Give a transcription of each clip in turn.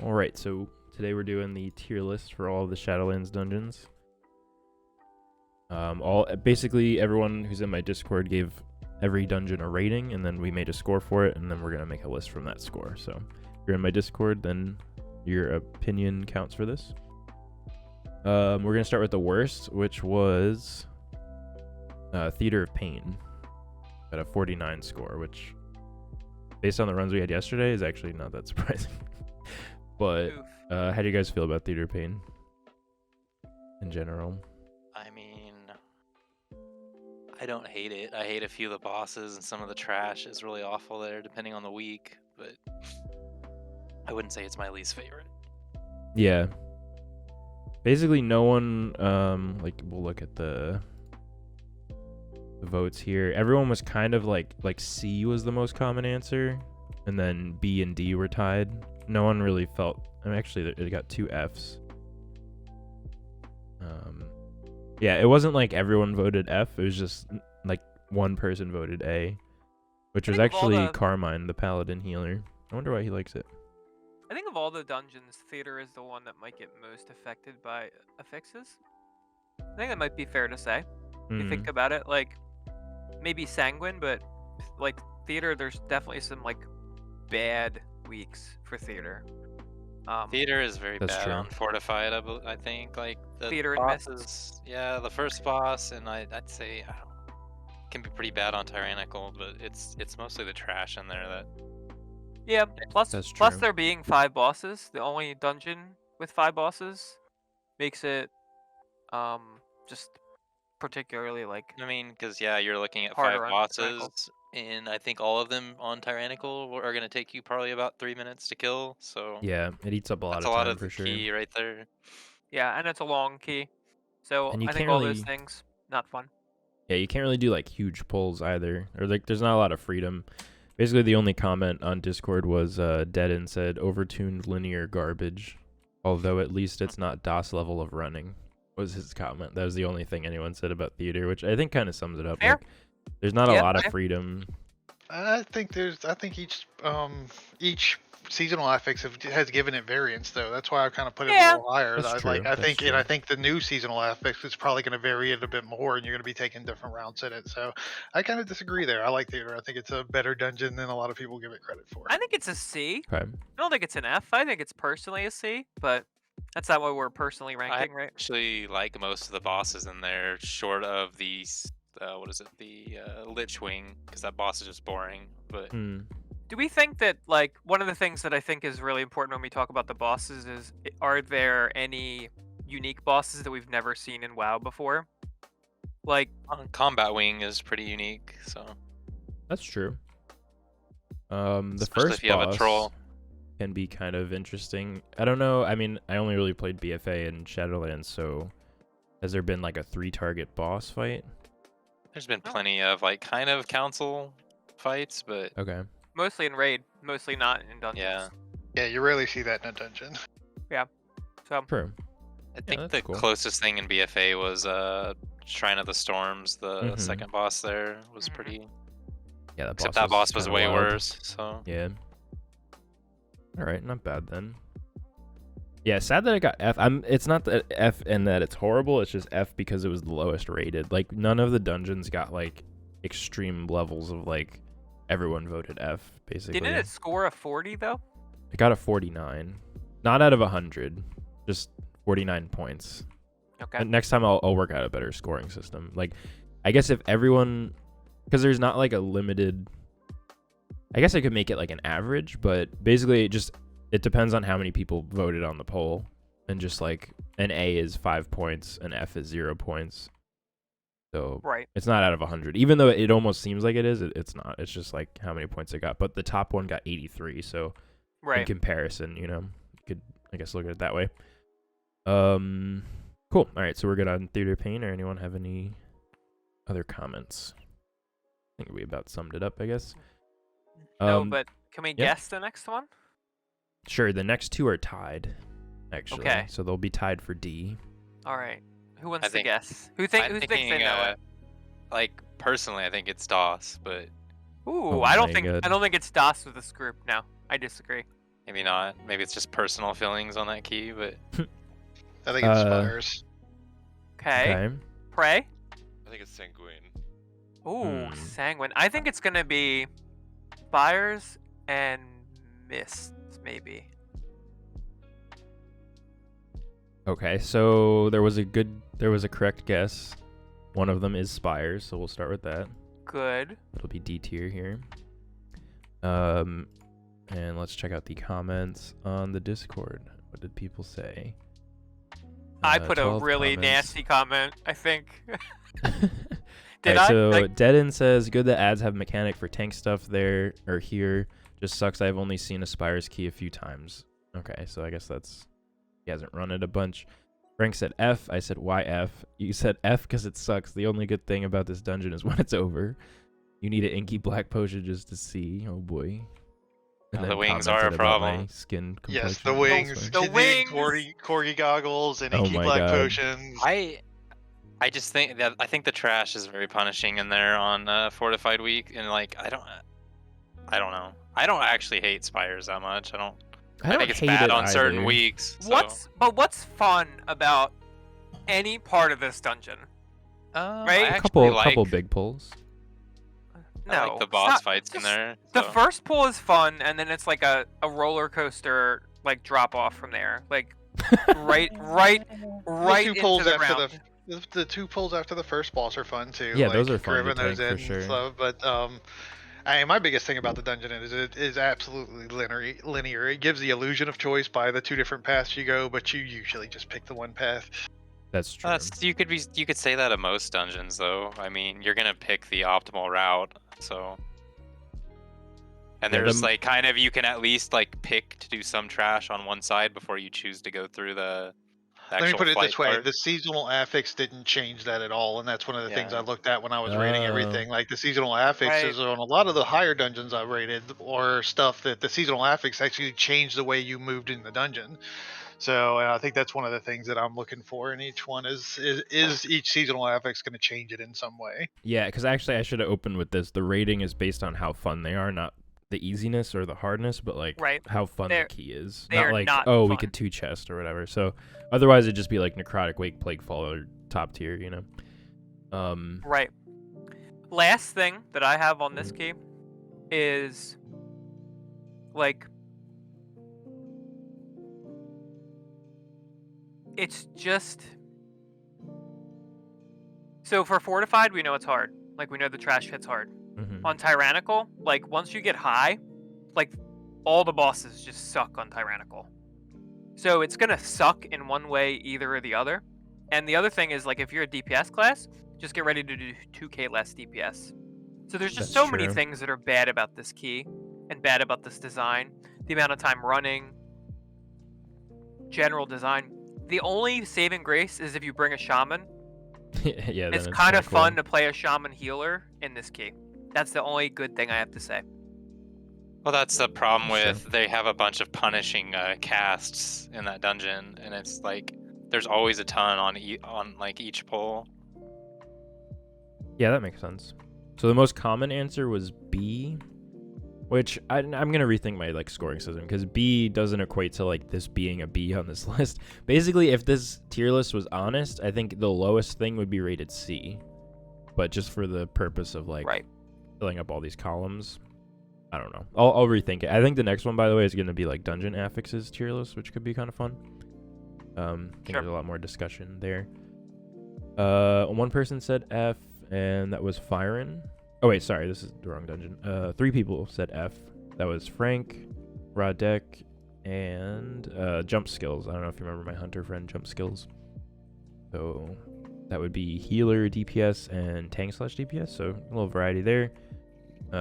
Alright, so today we're doing the tier list for all of the Shadowlands dungeons. Basically everyone who's in my Discord gave every dungeon a rating, and then we made a score for it, and then we're gonna make a list from that score. So if you're in my Discord, then your opinion counts for this. We're gonna start with the worst, which was Theater of Pain at a 49 score, which based on the runs we had yesterday is actually not that surprising. But how do you guys feel about Theater of Pain in general? I mean, I don't hate it. I hate a few of the bosses, and some of the trash is really awful there, depending on the week. But I wouldn't say it's my least favorite. Yeah. Basically, no one, we'll look at the votes here. Everyone was kind of like C was the most common answer, and then B and D were tied. No one really felt, actually, it got 2 Fs. Yeah, it wasn't like everyone voted F. It was just like one person voted A, which was actually Carmine, the Paladin healer. I wonder why he likes it. I think of all the dungeons, Theater is the one that might get most affected by affixes. I think that might be fair to say. If you think about it, like maybe Sanguine, but like Theater, there's definitely some like bad weeks for Theater. Theater is very bad true. on Fortified, I think. Like the Theater bosses, yeah, the first boss, and I'd say it can be pretty bad on Tyrannical, but it's mostly the trash in there that. Yeah, plus true. there being 5 bosses, the only dungeon with 5 bosses makes it just particularly like. I mean, because yeah, you're looking at 5 harder on bosses, Tyrannical. and I think all of them on Tyrannical are going to take you probably about 3 minutes to kill. So Yeah, it eats up a lot that's of a lot time of for the sure. key right there. Yeah, and it's a long key, so And you I think can't all really- those things not fun. Yeah, you can't really do like huge pulls either, or like there's not a lot of freedom. Basically, the only comment on Discord was Deaden said overtuned linear garbage, although at least it's not DOS level of running. Was his comment. That was the only thing anyone said about Theater, which I think kind of sums it up. Fair. Like, there's not a Yeah, lot of fair. freedom. I think each seasonal affix has given it variance, though. That's why I kind of put it a little higher. That's I true, that's think, true. and I think the new seasonal affix is probably going to vary it a bit more, and you're going to be taking different routes in it. So I kind of disagree there. I like Theater. I think it's a better dungeon than a lot of people give it credit for. I think it's a C. Okay. I don't think it's an F. I think it's personally a C, but that's not what we're personally ranking, right? Actually like most of the bosses in there, short of the the Lich Wing, because that boss is just boring. But Do we think that, like, one of the things that I think is really important when we talk about the bosses is, are there any unique bosses that we've never seen in WoW before? Like, Combat Wing is pretty unique, so That's true. The especially first if you have boss a troll. can be kind of interesting. I don't know. I mean, I only really played BFA and Shadowlands, so has there been like a 3-target boss fight? There's been plenty of like kind of council fights, but Okay. mostly in raid, mostly not in dungeons. Yeah, you rarely see that in a dungeon. So True. I think that's the cool. closest thing in BFA was Shrine of the Storms. The second boss there was pretty. Yeah, Except that boss was kinda way wild. worse. So Yeah. All right, not bad then. Yeah, sad that it got F. It's not that F and that it's horrible. It's just F because it was the lowest rated. Like none of the dungeons got like extreme levels of like everyone voted F basically. didn't it score a 40 though? It got a 49, not out of 100, just 49 points. Okay. And next time I'll work out a better scoring system. Like, I guess if everyone, because there's not like a limited. I guess I could make it like an average, but basically it depends on how many people voted on the poll, and just like an A is 5 points, an F is 0 points. So Right. it's not out of 100, even though it almost seems like it is. It's not. It's just like how many points it got. But the top one got 83. So in Right. comparison, you could I guess look at it that way. Cool. All right, so we're good on Theater of Pain. Or anyone have any other comments? I think we about summed it up, I guess. No, but can we yeah. guess the next one? Sure. The next 2 are tied, actually. Okay. So they'll be tied for D. All right. Who wants I to think- guess? Who I'm thinks they thinking, know it? like personally, I think it's DOS, but Ooh, Oh I don't my think God. I don't think it's DOS with this group. No, I disagree. Maybe not. Maybe it's just personal feelings on that key, but I think it's Spires. Okay. Prey? I think it's Sanguine. Ooh, Sanguine. I think it's gonna be Spires and Mists, maybe. Okay, so there was a correct guess. One of them is Spires, so we'll start with that. Good. It'll be D tier here. And let's check out the comments on the Discord. What did people say? I put a 12 really comments. nasty comment, I think. Did Alright, I? so Like, Deadin says, good that ads have mechanic for tank stuff there or here. Just sucks I've only seen a Spires key a few times. Okay, so I guess that's... He hasn't run it a bunch. Frank said F. I said why F? You said F because it sucks. The only good thing about this dungeon is when it's over. You need an inky black potion just to see. Oh boy. And the then wings are a commented about my problem. skin Yes, complexion. the wings, The wings! corgi goggles, and Oh inky my black God. potions. I just think that the trash is very punishing in there on Fortified Week, and like I don't know. I don't actually hate Spires that much. I think it's hate bad it on certain either. weeks. So. What's fun about any part of this dungeon? Right? I A couple like, big pulls. No, I like the it's boss not- fights in just- there. The so. first pull is fun, and then it's like a roller coaster, like drop off from there, like right The two into pulls the after ground. the 2 pulls after the first boss are fun too. Yeah, like, those are fun to grabbing those tank for in sure. and stuff, but my biggest thing about the dungeon is it is absolutely linear. It gives the illusion of choice by the 2 different paths you go, but you usually just pick the one path. That's true. You could say that of most dungeons though. I mean, you're gonna pick the optimal route, so. And Yeah, there's the- like kind of you can at least like pick to do some trash on one side before you choose to go through the Let me actual put it flight this way: part. the seasonal affix didn't change that at all, and that's one of the things Yeah. I looked at when I was rating Oh. everything. Like the seasonal affixes on a lot of the higher dungeons I rated, or stuff that the seasonal affix actually changed the way you moved in the dungeon. So I think that's one of the things that I'm looking for in each one is each seasonal affix going to change it in some way? Yeah, because actually I should have opened with this. The rating is based on how fun they are, not the easiness or the hardness, but like how fun the key is. They're Not like, not oh, we fun. could 2 chest or whatever. So otherwise it'd just be like Necrotic Wake, Plague Fall, or top tier, you know? Right. Last thing that I have on this key is like it's just so for Fortified we know it's hard. Like we know the trash hits hard. Mhm. On Tyrannical, like once you get high, like all the bosses just suck on Tyrannical. So it's gonna suck in one way either or the other. And the other thing is like if you're a DPS class, just get ready to do 2k less DPS. So there's just That's so many true. things that are bad about this key and bad about this design. The amount of time running, general design. The only saving grace is if you bring a shaman. Yeah, then It's kind kinda of fun cool. to play a shaman healer in this key. That's the only good thing I have to say. Well, that's the problem Sure. with they have a bunch of punishing casts in that dungeon, and it's like there's always a ton on like each pull. Yeah, that makes sense. So the most common answer was B, which I'm gonna rethink my like scoring system because B doesn't equate to like this being a B on this list. Basically, if this tier list was honest, I think the lowest thing would be rated C, but just for the purpose of like filling up all these columns, I don't know. I'll rethink it. I think the next one, by the way, is gonna be like dungeon affixes tier list, which could be kind of fun. I think there's a lot more discussion there. One person said F, and that was Firen. Oh wait, sorry, this is the wrong dungeon. 3 people said F. That was Frank, Radek, and Jump Skills. I don't know if you remember my hunter friend Jump Skills. So that would be healer, DPS, and tank/DPS. So a little variety there.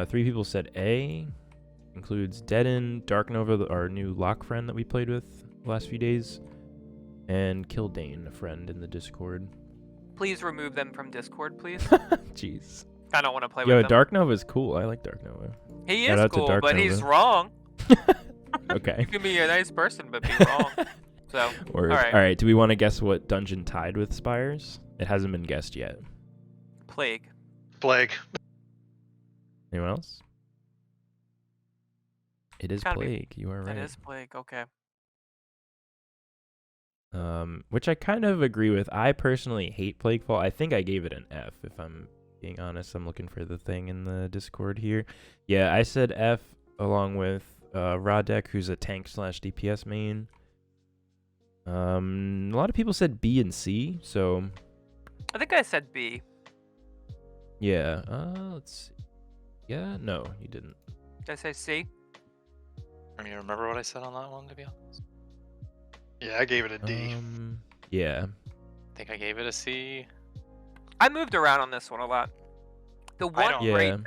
3 people said A. Includes Deaden, Dark Nova, our new lock friend that we played with the last few days, and Kildane, a friend in the Discord. Please remove them from Discord, please. Jeez. I don't want to play Yo, with them. Dark Nova is cool. I like Dark Nova. He Shout is out to cool, Dark but he's Nova. wrong. Okay. You can be a nice person, but be wrong. So, Word. all right. All right. Do we want to guess what dungeon tied with Spires? It hasn't been guessed yet. Plague. Plague. Anyone else? It is Gotta be- Plague. You are right. That is Plague. Okay. Which I kind of agree with. I personally hate Plaguefall. I think I gave it an F, if I'm being honest. I'm looking for the thing in the Discord here. Yeah, I said F along with Rodek, who's a tank / DPS main. A lot of people said B and C, so I think I said B. yeah. Let's see. Yeah, no, you didn't. Did I say C? I don't even remember what I said on that one, to be honest. Yeah, I gave it a D. Yeah. I think I gave it a C. I moved around on this one a lot. The one Yeah.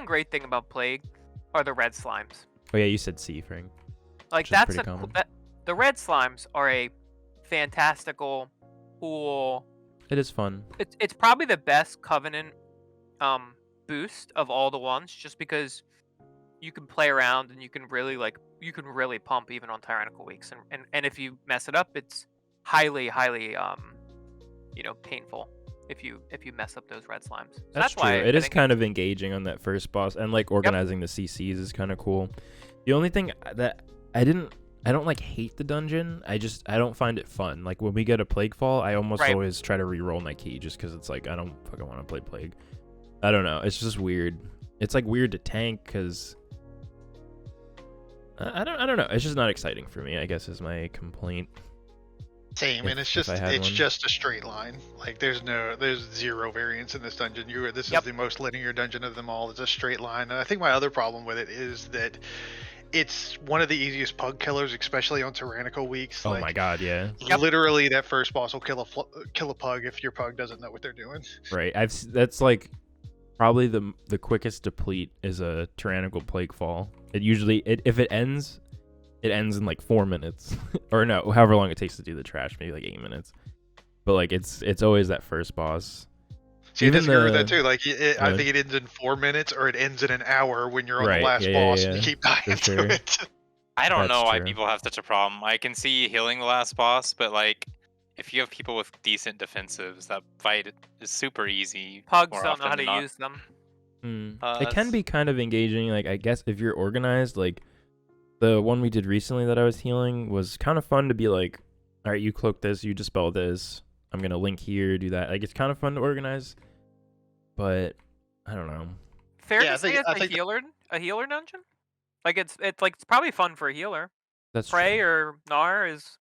great thing about Plague are the red slimes. Oh yeah, you said C, Frank. Like Which is that's pretty common. the red slimes are a fantastical, cool. It is fun. It's probably the best Covenant boost of all the ones, just because you can play around and you can really pump even on tyrannical weeks, and if you mess it up, it's highly painful if you mess up those red slimes. So That's true. why It I is think kind of engaging on that first boss, and like organizing the CCs is kind of cool. The only thing that I don't like hate the dungeon. I don't find it fun. Like when we get a Plaguefall, I almost always try to re-roll my key just because it's like I don't fucking want to play Plague. I don't know. It's just weird. It's like weird to tank because I don't know. It's just not exciting for me, I guess, is my complaint. Same, and it's just a straight line. Like there's zero variance in this dungeon. This is the most linear dungeon of them all. It's a straight line. And I think my other problem with it is that it's one of the easiest pug killers, especially on tyrannical weeks. Oh my god, yeah. Literally, that first boss will kill a pug if your pug doesn't know what they're doing. Right. That's like probably the quickest deplete is a tyrannical Plaguefall. It usually if it ends in like 4 minutes or no, however long it takes to do the trash, maybe like 8 minutes. But like it's always that first boss. See, I disagree with that too. Like, I think it ends in 4 minutes, or it ends in an hour when you're on the last boss and you keep dying to it. I don't know why people have such a problem. I can see healing the last boss, but like, if you have people with decent defensives, that fight is super easy. Pugs don't know how to use them. It can be kind of engaging. Like, I guess if you're organized, like the one we did recently that I was healing was kind of fun to be like, all right, you cloak this, you dispel this. I'm gonna link here, do that. Like it's kind of fun to organize, but I don't know. Fair to say it's a healer dungeon. Like it's probably fun for a healer. That's Prey true. or Gnar is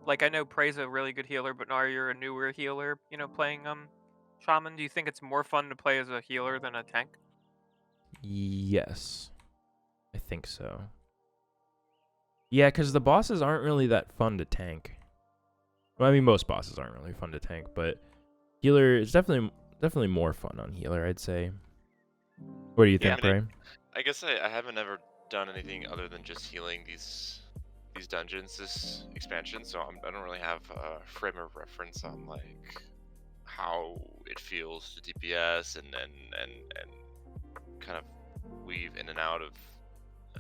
like, I know Prey's a really good healer, but Gnar, you're a newer healer. Playing Shaman. Do you think it's more fun to play as a healer than a tank? Yes, I think so. Yeah, because the bosses aren't really that fun to tank. Well, I mean, most bosses aren't really fun to tank, but healer is definitely more fun on healer, I'd say. What do you think, Brian? I guess I haven't ever done anything other than just healing these dungeons this expansion, so I don't really have a frame of reference on like how it feels to DPS and kind of weave in and out of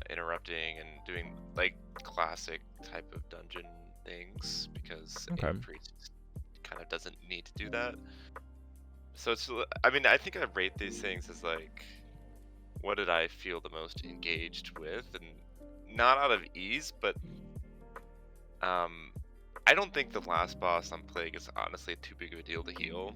interrupting and doing like classic type of dungeon things, because Priest kind of doesn't need to do that. So it's, I mean, I think I rate these things as like, what did I feel the most engaged with, and not out of ease, but I don't think the last boss on Plague is honestly too big of a deal to heal.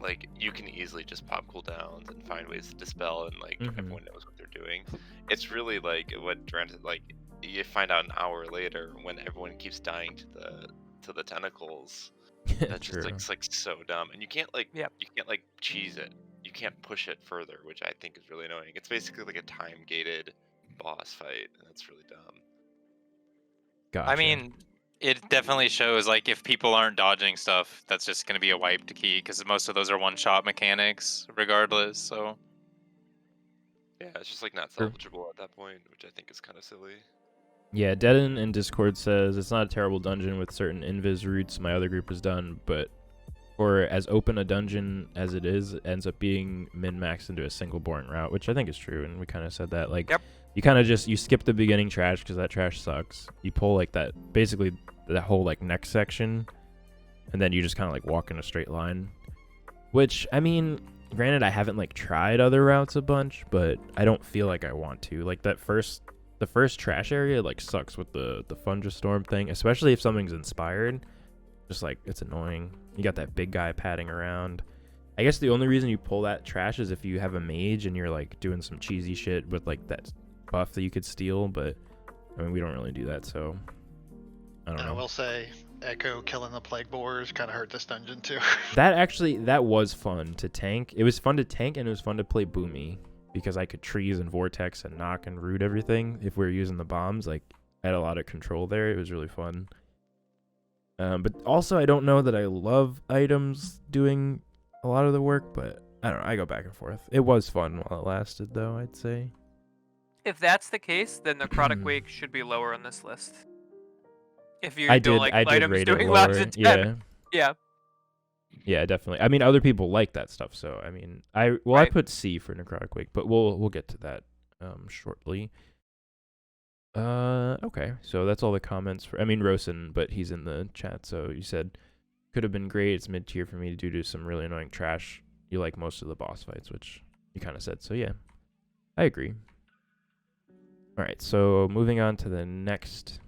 Like, you can easily just pop cooldowns and find ways to dispel, and like everyone knows what they're doing. It's really like what Drand, like, you find out an hour later when everyone keeps dying to the tentacles. That's just like, it's like so dumb, and you can't like cheese it. You can't push it further, which I think is really annoying. It's basically like a time gated boss fight, and that's really dumb. Gotcha. I mean, it definitely shows like if people aren't dodging stuff, that's just going to be a wiped key, because most of those are one-shot mechanics regardless. So yeah, it's just like not salvageable at that point, which I think is kind of silly. Yeah, Deaden in Discord says it's not a terrible dungeon with certain invis routes my other group has done, but for as open a dungeon as it is, it ends up being min-maxed into a single boring route, which I think is true, and we kind of said that. Like, you kind of just, you skip the beginning trash because that trash sucks. You pull like that, basically that whole like next section, and then you just kind of like walk in a straight line. Which, I mean, granted, I haven't like tried other routes a bunch, but I don't feel like I want to. Like that first the first trash area like sucks with the Fungistorm thing, especially if something's inspired. Just like it's annoying. You got that big guy padding around. I guess the only reason you pull that trash is if you have a mage and you're like doing some cheesy shit with like that buff that you could steal, but I mean we don't really do that, so I don't know. I will say Echo killing the plague boars kind of hurt this dungeon too. That was fun to tank. It was fun to tank and it was fun to play Boomy because I could trees and vortex and knock and root everything if we were using the bombs. Like I had a lot of control there. It was really fun. But also I don't know that I love items doing a lot of the work, but I don't know. I go back and forth. It was fun while it lasted, though, I'd say. If that's the case, then Necrotic Wake should be lower on this list. If you I don't did, like I did items rate doing it lots lower. of 10. Yeah. Yeah, definitely. I mean, other people like that stuff, so I mean, I Right. put C for Necrotic Wake, but we'll get to that shortly. Okay, so that's all the comments for. I mean, Rowson, but he's in the chat, so you said could have been great. It's mid tier for me due to some really annoying trash. You like most of the boss fights, which you kind of said. So yeah, I agree. All right, so moving on to the next.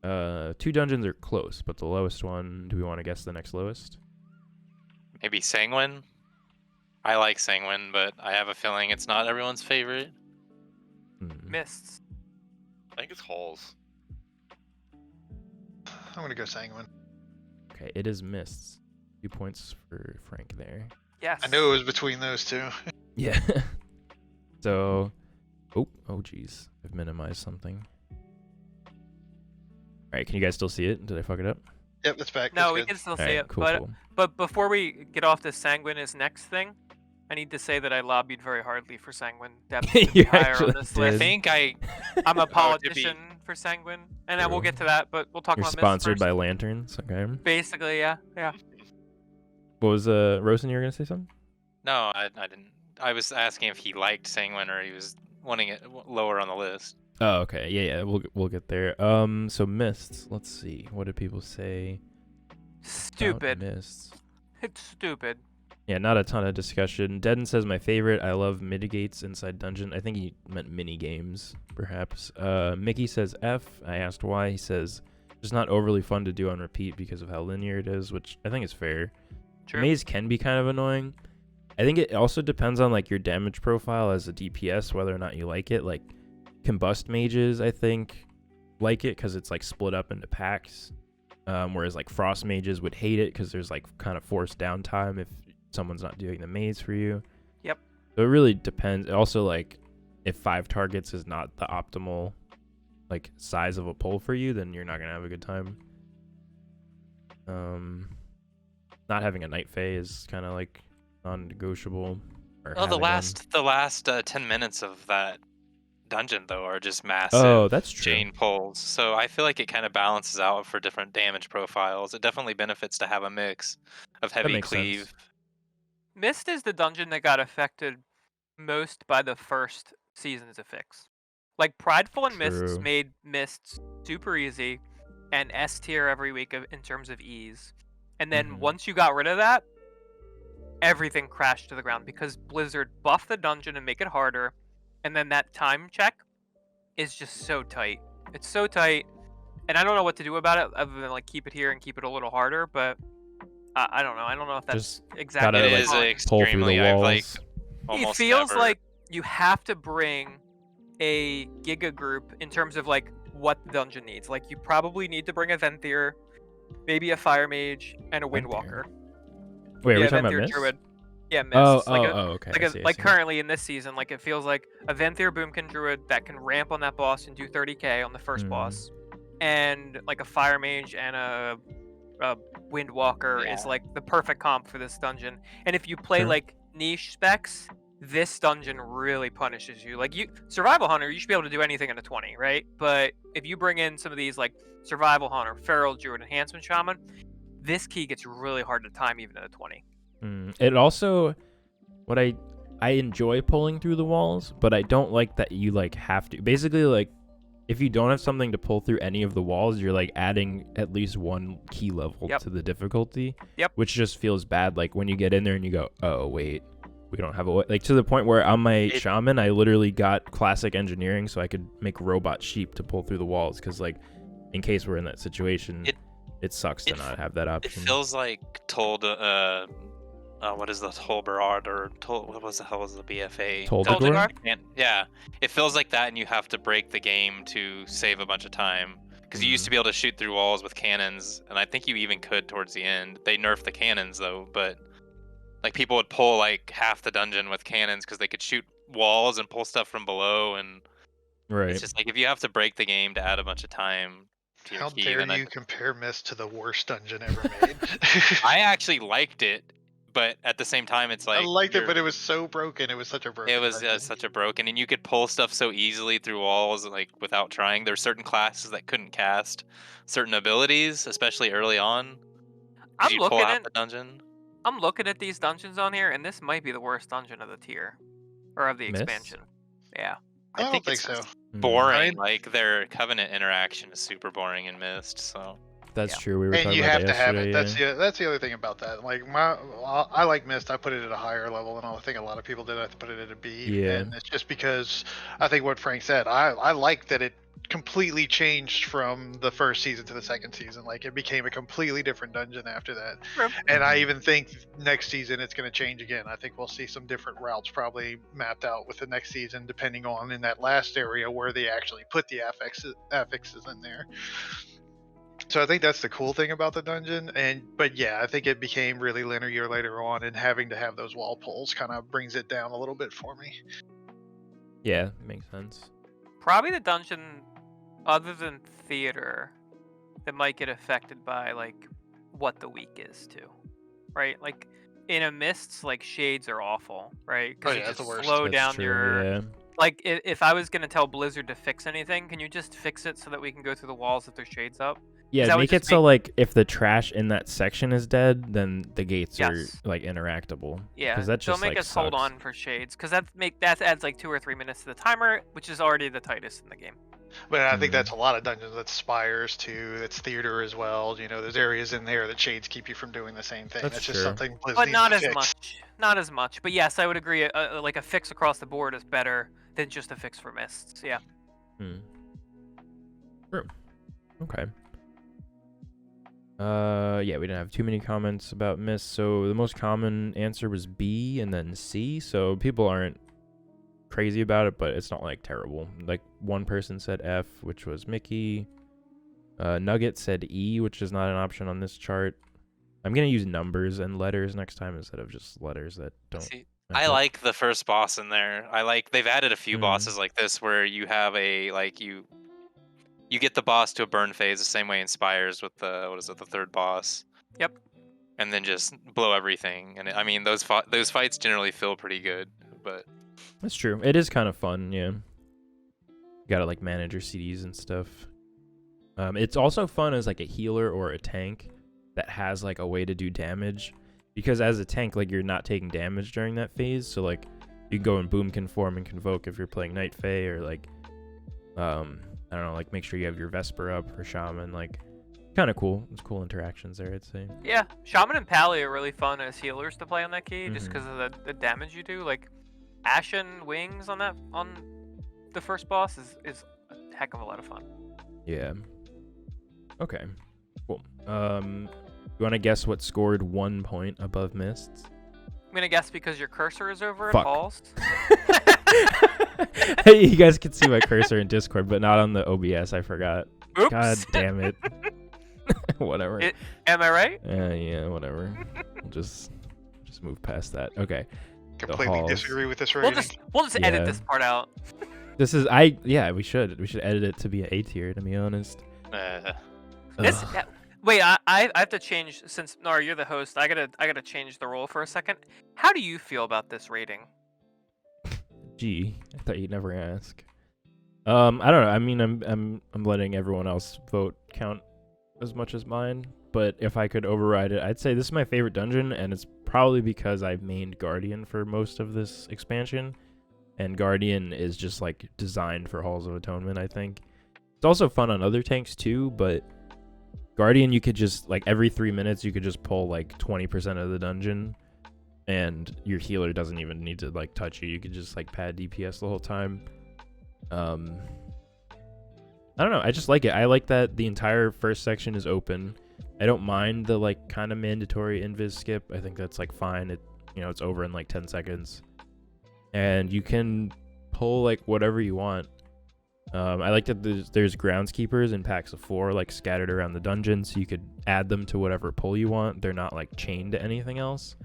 2 dungeons are close, but the lowest one. Do we want to guess the next lowest? Maybe Sanguine. I like Sanguine, but I have a feeling it's not everyone's favorite. Mists. I think it's Halls. I'm gonna go Sanguine. Okay, it is Mists. 2 points for Frank there. Yes. I knew it was between those two. Yeah. So, oh geez, I've minimized something. All right, can you guys still see it? Did I fuck it up? Yep, it's back. No, That's we good. can still All see right, it. cool, but cool. but before we get off to Sanguine's next thing, I need to say that I lobbied very hardly for Sanguine depth to be You higher actually on this did. I list. think I'm a Oh, to be- politician for Sanguine, and then we'll True. get to that. But we'll talk You're about sponsored Mists by first. Lanterns. Okay. Basically, yeah. What was Rowson? You were gonna say something? No, I didn't. I was asking if he liked Sanguine or he was wanting it lower on the list. Oh, okay. Yeah. We'll get there. So Mists. Let's see. What did people say? about Stupid. Mists. It's stupid. Yeah, not a ton of discussion. Deaden says my favorite. I love mitigates inside dungeon. I think he meant mini games, perhaps. Mickey says F. I asked why. He says just not overly fun to do on repeat because of how linear it is, which I think is fair. True. Maze can be kind of annoying. I think it also depends on like your damage profile as a DPS, whether or not you like it. Like combust mages, I think, like it because it's like split up into packs. Whereas like frost mages would hate it because there's like kind of forced downtime if someone's not doing the maze for you. Yep. So it really depends. Also, like if 5 targets is not the optimal like size of a pull for you, then you're not gonna have a good time. Not having a night fae is kind of like non-negotiable. Or Oh, the having one. last 10 minutes of that dungeon though are just massive. Oh, that's true. Chain pulls. So I feel like it kind of balances out for different damage profiles. It definitely benefits to have a mix of heavy makes cleave. sense. Mist is the dungeon that got affected most by the first season's affix. Like Prideful and Mists True. made Mists super easy and S tier every week in terms of ease. And then Mhm. once you got rid of that, everything crashed to the ground because Blizzard buffed the dungeon and make it harder. And then that time check is just so tight. It's so tight. And I don't know what to do about it other than like keep it here and keep it a little harder, but I don't know. I don't know if that's Just exactly gotta, It what is fun. pull through extremely. the I've walls. like It almost feels never. like you have to bring a Giga group in terms of like what the dungeon needs. Like you probably need to bring a Venthyr, maybe a Fire Mage, and a Windwalker. Wait, are we Yeah, talking about Venthyr Mists? Druid. Yeah, Mists. Oh, like okay. like, I see, I like see. currently in this season, like it feels like a Venthyr Boomkin Druid that can ramp on that boss and do 30k on the first Mhm. boss, and like a Fire Mage and a Windwalker is Yeah. like the perfect comp for this dungeon. And if you play Sure. like niche specs, this dungeon really punishes you. Like you, Survival Hunter, you should be able to do anything in a 20, right? But if you bring in some of these like Survival Hunter, Feral Druid, Enhancement Shaman, this key gets really hard to time even at a 20. It also, what I enjoy pulling through the walls, but I don't like that you like have to. Basically, like if you don't have something to pull through any of the walls, you're like adding at least 1 key level Yep. to the difficulty. Yep. Which just feels bad. Like when you get in there and you go, oh wait, we don't have a way, like, to the point where on my shaman I literally got classic engineering so I could make robot sheep to pull through the walls, because like in case we're in that situation, it sucks to not have that option. It feels like what is the Tolberard or what was the hell was the BFA? Tolberard? Yeah, it feels like that, and you have to break the game to save a bunch of time. Because you used to be able to shoot through walls with cannons, and I think you even could towards the end. They nerfed the cannons though, but like people would pull like half the dungeon with cannons because they could shoot walls and pull stuff from below, and it's just like if you have to break the game to add a bunch of time. How dare you compare Myst to the worst dungeon ever made? I actually liked it, but at the same time, it's like I liked it, but it was so broken. It was such a broken. It was such a broken, and you could pull stuff so easily through walls, like without trying. There's certain classes that couldn't cast certain abilities, especially early on. I'm looking at the dungeon. I'm looking at these dungeons on here, and this might be the worst dungeon of the tier, or of the expansion. Yeah. I don't think so. Boring. Like their Covenant interaction is super boring in Myst. So that's true. We were and you have to have it. Yeah. That's the other thing about that. Like I like Myst. I put it at a higher level, and I think a lot of people did. I put it at a B. Yeah. And it's just because I think what Frank said. I like that it completely changed from the first season to the second season. Like it became a completely different dungeon after that. And I even think next season it's going to change again. I think we'll see some different routes probably mapped out with the next season, depending on in that last area where they actually put the affixes in there. So I think that's the cool thing about the dungeon. But yeah, I think it became really linear later on, and having to have those wall pulls kind of brings it down a little bit for me. Yeah, makes sense. Probably the dungeon, other than theater, that might get affected by like what the week is too, right? Like in a Myst, like shades are awful, right? Because that's the worst. Slow That's down true, your. Yeah. Like if I was gonna tell Blizzard to fix anything, can you just fix it so that we can go through the walls if there's shades up? Yeah, make it so like if the trash in that section is dead, then the gates are like interactable. Yeah, that just make us hold on for shades, because that adds like 2 or 3 minutes to the timer, which is already the tightest in the game. But I think that's a lot of dungeons. That's spires too. That's theater as well. You know, there's areas in there that shades keep you from doing the same thing. That's just something Blizz but not needs as to fix. much. Not as much. But yes, I would agree. Like a fix across the board is better than just a fix for Mysts. Yeah. True. Okay. Yeah, we didn't have too many comments about Myst, so the most common answer was B and then C, so people aren't crazy about it, but it's not like terrible. Like one person said F, which was Mickey. Nugget said E, which is not an option on this chart. I'm gonna use numbers and letters next time instead of just letters that don't. See, I like the first boss in there. They've added a few bosses like this where you have you get the boss to a burn phase the same way in Spires with the third boss. Yep. And then just blow everything. And I mean, those fights generally feel pretty good, but that's true. It is kind of fun, yeah. You gotta like manage your CDs and stuff. It's also fun as like a healer or a tank that has like a way to do damage, because as a tank, like you're not taking damage during that phase, so like you can go and boom conform and convoke if you're playing Night Fae, or like I don't know, like make sure you have your Vesper up or Shaman. Like kind of cool. It's cool interactions there, I'd say. Yeah, Shaman and Pally are really fun as healers to play on that key, just because of the damage you do. Like Ashen Wings on the first boss is a heck of a lot of fun. Yeah. Okay. Cool. You want to guess what scored 1 point above Mysts? I'm gonna guess because your cursor is over Fuck. it falls. Hey, you guys can see my cursor in Discord, but not on the OBS. I forgot. Oops. God damn it. Whatever. Am I right? Yeah, whatever. We'll just move past that. Okay. Completely disagree with this rating. We'll just edit this part out. This is we should edit it to be an A tier, to be honest. Wait, I have to change, since Nar, you're the host. I gotta change the role for a second. How do you feel about this rating? Gee, I thought you'd never ask. I don't know. I mean, I'm letting everyone else vote count as much as mine. But if I could override it, I'd say this is my favorite dungeon, and it's probably because I've mained Guardian for most of this expansion, and Guardian is just like designed for Halls of Atonement. I think it's also fun on other tanks too, but Guardian, you could just like every 3 minutes you could just pull like 20% of the dungeon, and your healer doesn't even need to like touch you. You could just like pad DPS the whole time. I don't know. I just like it. I like that the entire first section is open. I don't mind the like kind of mandatory invis skip. I think that's like fine. It's over in like 10 seconds, and you can pull like whatever you want. I like that there's groundskeepers in packs of 4 like scattered around the dungeon, so you could add them to whatever pull you want. They're not like chained to anything else,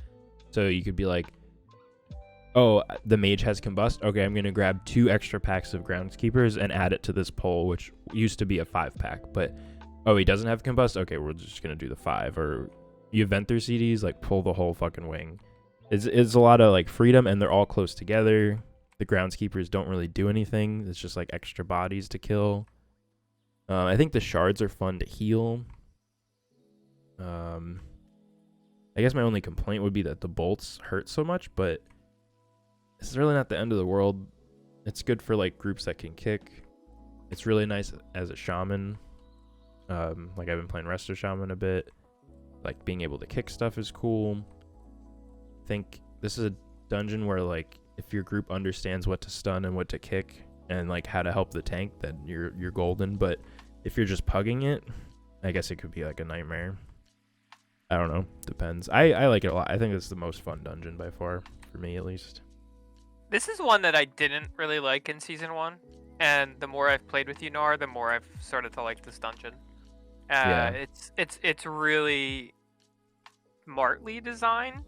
so you could be like, oh, the mage has combust, okay, I'm gonna grab 2 extra packs of groundskeepers and add it to this pull, which used to be a 5-pack, but oh, he doesn't have combust, okay, we're just gonna do the 5. Or you event their CDs, like pull the whole fucking wing. It's a lot of like freedom, and they're all close together. The groundskeepers don't really do anything. It's just like extra bodies to kill. I think the shards are fun to heal. I guess my only complaint would be that the bolts hurt so much, but it's really not the end of the world. It's good for like groups that can kick. It's really nice as a shaman. Like I've been playing Resto Shaman a bit. Like being able to kick stuff is cool. I think this is a dungeon where like if your group understands what to stun and what to kick and like how to help the tank, then you're golden. But if you're just pugging it, I guess it could be like a nightmare. I don't know. Depends. I like it a lot. I think it's the most fun dungeon by far, for me at least. This is one that I didn't really like in Season 1. And the more I've played with you, Nar, the more I've started to like this dungeon. Yeah. It's really smartly designed.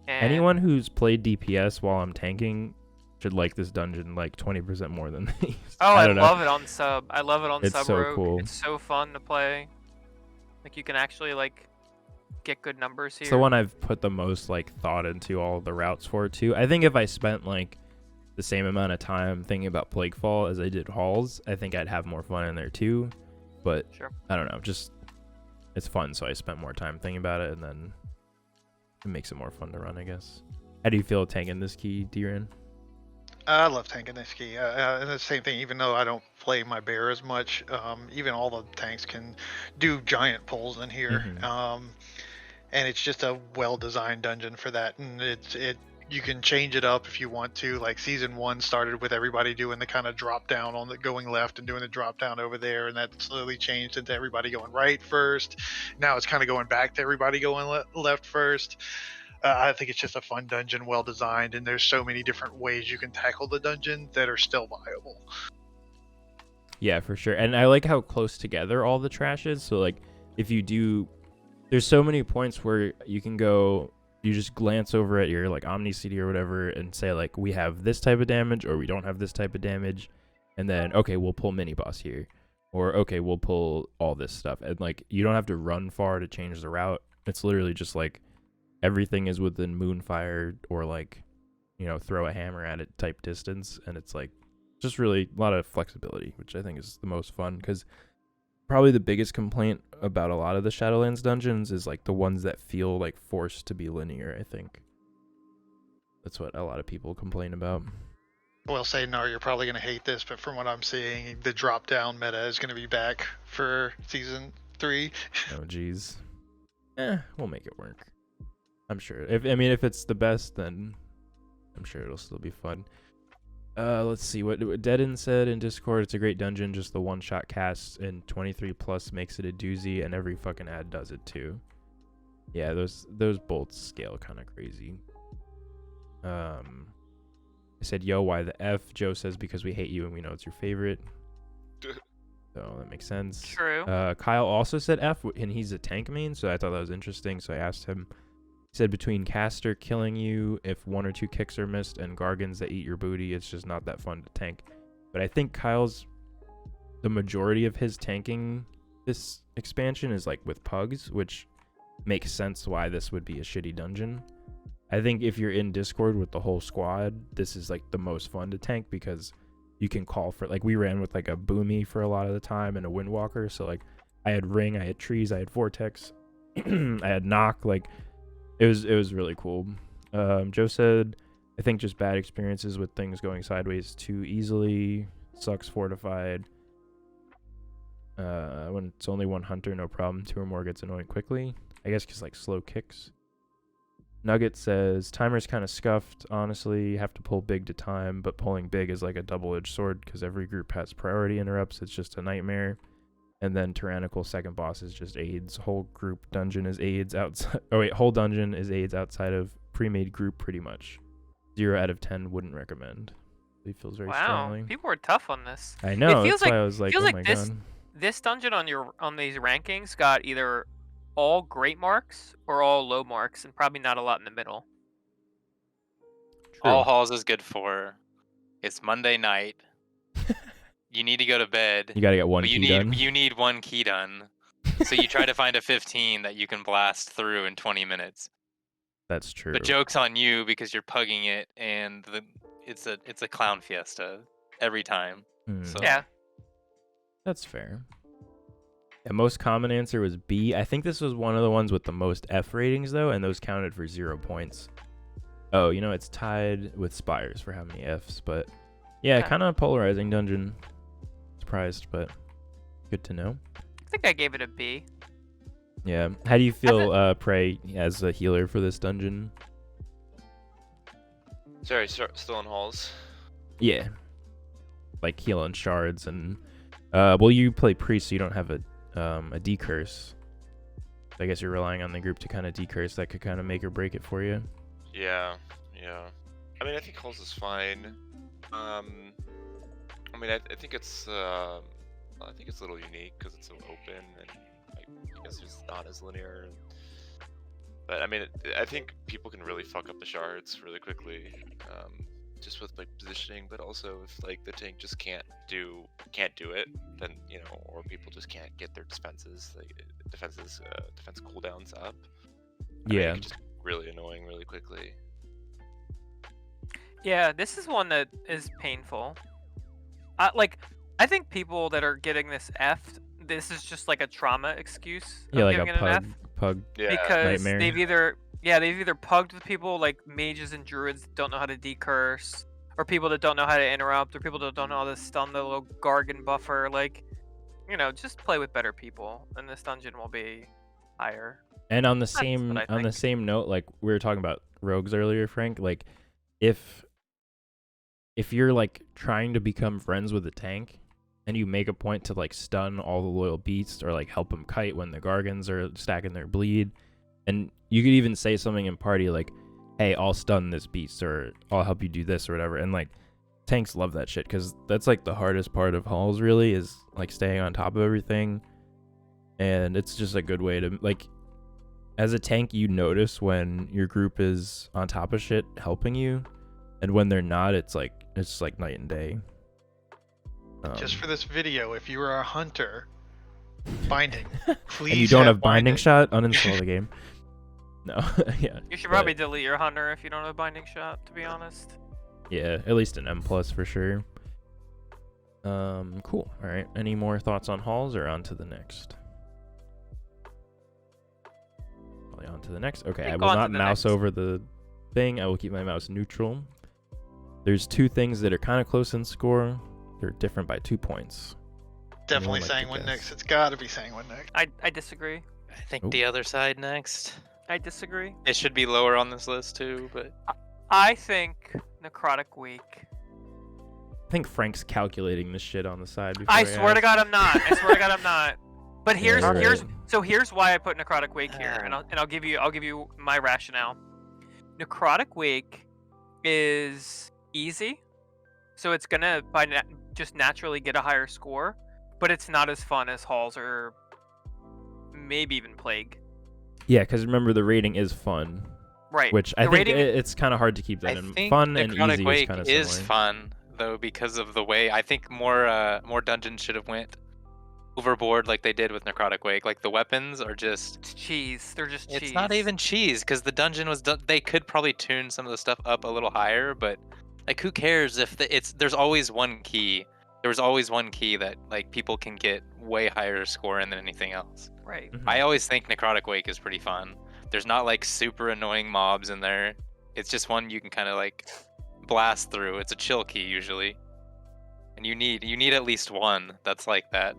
And Anyone who's played DPS while I'm tanking should like this dungeon like 20% more than these. Oh, I don't know. love it on sub. I love it on It's sub so rogue. cool. It's so fun to play. Like you can actually like get good numbers here. It's the one I've put the most like thought into all the routes for too. I think if I spent like the same amount of time thinking about Plaguefall as I did Halls, I think I'd have more fun in there too. But Sure. I don't know, just it's fun, so I spent more time thinking about it, and then it makes it more fun to run, I guess. How do you feel tanking this key, Drand? I love tanking this key. And the same thing, even though I don't play my bear as much, even all the tanks can do giant pulls in here. And it's just a well-designed dungeon for that. And you can change it up if you want to. Like Season 1 started with everybody doing the kind of drop down on the going left and doing the drop down over there, and that slowly changed into everybody going right first. Now it's kind of going back to everybody going left first. I think it's just a fun dungeon, well designed, and there's so many different ways you can tackle the dungeon that are still viable. Yeah, for sure. And I like how close together all the trash is. So like if you do, there's so many points where you can go, you just glance over at your like Omni CD or whatever and say like, we have this type of damage or we don't have this type of damage. And then, okay, we'll pull mini boss here, or okay, we'll pull all this stuff. And like, you don't have to run far to change the route. It's literally just like, everything is within Moonfire or like, throw a hammer at it type distance. And it's like just really a lot of flexibility, which I think is the most fun, because probably the biggest complaint about a lot of the Shadowlands dungeons is like the ones that feel like forced to be linear. I think that's what a lot of people complain about. Well, say no, you're probably going to hate this, but from what I'm seeing, the drop down meta is going to be back for Season 3. Oh geez. We'll make it work, I'm sure. If it's the best, then I'm sure it'll still be fun. Let's see what Deadin said in Discord. It's a great dungeon, just the one-shot cast and 23 plus makes it a doozy, and every fucking ad does it too. Yeah, those bolts scale kind of crazy. I said, yo, why the F? Joe says, because we hate you and we know it's your favorite. So that makes sense. True. Kyle also said F, and he's a tank main, so I thought that was interesting, so I asked him. He said between caster killing you if 1 or 2 kicks are missed and gargans that eat your booty, it's just not that fun to tank. But I think the majority of his tanking this expansion is like with pugs, which makes sense why this would be a shitty dungeon. I think if you're in Discord with the whole squad, this is like the most fun to tank, because you can call for, like, we ran with like a boomy for a lot of the time and a windwalker. So like I had ring, I had trees, I had vortex, I had knock, like it was really cool. Joe said, I think just bad experiences with things going sideways too easily. Sucks fortified. When it's only one hunter, no problem. 2 or more gets annoying quickly. I guess because like slow kicks. Nugget says timer's kind of scuffed. Honestly, you have to pull big to time, but pulling big is like a double-edged sword because every group has priority interrupts. It's just a nightmare. And then tyrannical second boss is just aids. Whole group dungeon is aids outside. Oh wait, whole dungeon is aids outside of pre-made group pretty much. 0 out of 10 wouldn't recommend. He feels very strongly. People are tough on this. I know. It feels that's why I was like, feels oh like my this god. this dungeon on these rankings got either all great marks or all low marks, and probably not a lot in the middle. All halls is good for. It's Monday night. You need to go to bed. You gotta get one but key done. You need one key done. So you try to find a 15 that you can blast through in 20 minutes. That's true. The joke's on you because you're pugging it, and it's a clown fiesta every time. So. Yeah. That's fair. The most common answer was B. I think this was one of the ones with the most F ratings, though, and those counted for 0 points. Oh, it's tied with Spires for how many Fs, but yeah, kind of polarizing dungeon. Surprised, but good to know. I think I gave it a B. Yeah. How do you feel, Prey, as a healer for this dungeon? Sorry, still in halls. Yeah. Like healing shards and well, you play priest, so you don't have a decurse. I guess you're relying on the group to kind of decurse. That could kind of make or break it for you. Yeah. I mean, I think halls is fine. I mean, I think it's a little unique because it's so open and I guess it's not as linear. But I mean, I think people can really fuck up the shards really quickly, just with like positioning. But also, if like the tank just can't do it, then or people just can't get their defense cooldowns up. Yeah, it's just really annoying really quickly. Yeah, this is one that is painful. I think people that are getting this F, this is just like a trauma excuse. Yeah, like giving a it an F. pug. Yeah. Because nightmare. they've either pugged with people like mages and druids that don't know how to decurse, or people that don't know how to interrupt, or people that don't know how to stun the little Gargan buffer. Like, just play with better people, and this dungeon will be higher. And on the That's same note, like we were talking about rogues earlier, Frank, like if you're like trying to become friends with a tank and you make a point to like stun all the loyal beasts or like help them kite when the Gargans are stacking their bleed, and you could even say something in party like, hey, I'll stun this beast or I'll help you do this or whatever, and like tanks love that shit because that's like the hardest part of halls really is like staying on top of everything, and it's just a good way to like, as a tank, you notice when your group is on top of shit helping you, and when they're not, it's like night and day. Just for this video, if you are a hunter, binding, please. And you don't have binding shot, uninstall the game. No, yeah. You should probably delete your hunter if you don't have binding shot, to be honest. Yeah, at least an M+ for sure. Cool. All right. Any more thoughts on halls or on to the next? Probably on to the next. Okay, I will not mouse over the thing. I will keep my mouse neutral. There's 2 things that are kind of close in score. They're different by 2 points. Definitely Sanguine next. It's got to be Sanguine next. I disagree. I think the other side next. I disagree. It should be lower on this list too, but I think Necrotic Week. I think Frank's calculating this shit on the side. I swear to God, I'm not. I swear to God, I'm not. But here's why I put Necrotic Wake here, and I'll give you my rationale. Necrotic Wake is easy, so it's gonna just naturally get a higher score, but it's not as fun as halls or maybe even Plague. Yeah, because remember the rating is fun, right? Which I think it's kind of hard to keep that in. Fun and easy Wake is kind of similar. Is fun though because of the way I think more dungeons should have went overboard like they did with Necrotic Wake. Like the weapons are just it's cheese. They're just cheese. It's not even cheese because the dungeon was they could probably tune some of the stuff up a little higher, but like who cares if there's always one key. There was always one key that like people can get way higher score in than anything else. Right. Mhm. I always think Necrotic Wake is pretty fun. There's not like super annoying mobs in there. It's just one you can kind of like blast through. It's a chill key usually, and you need at least one that's like that.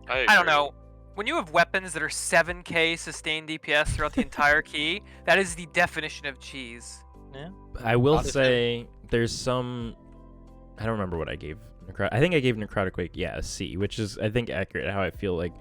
I don't know. when you have weapons that are 7k sustained DPS throughout the entire key, that is the definition of cheese. Yeah. I will Honestly. say there's some. I don't remember what I gave. I think I gave Necrotic Wake, a C, which is I think accurate. How I feel like.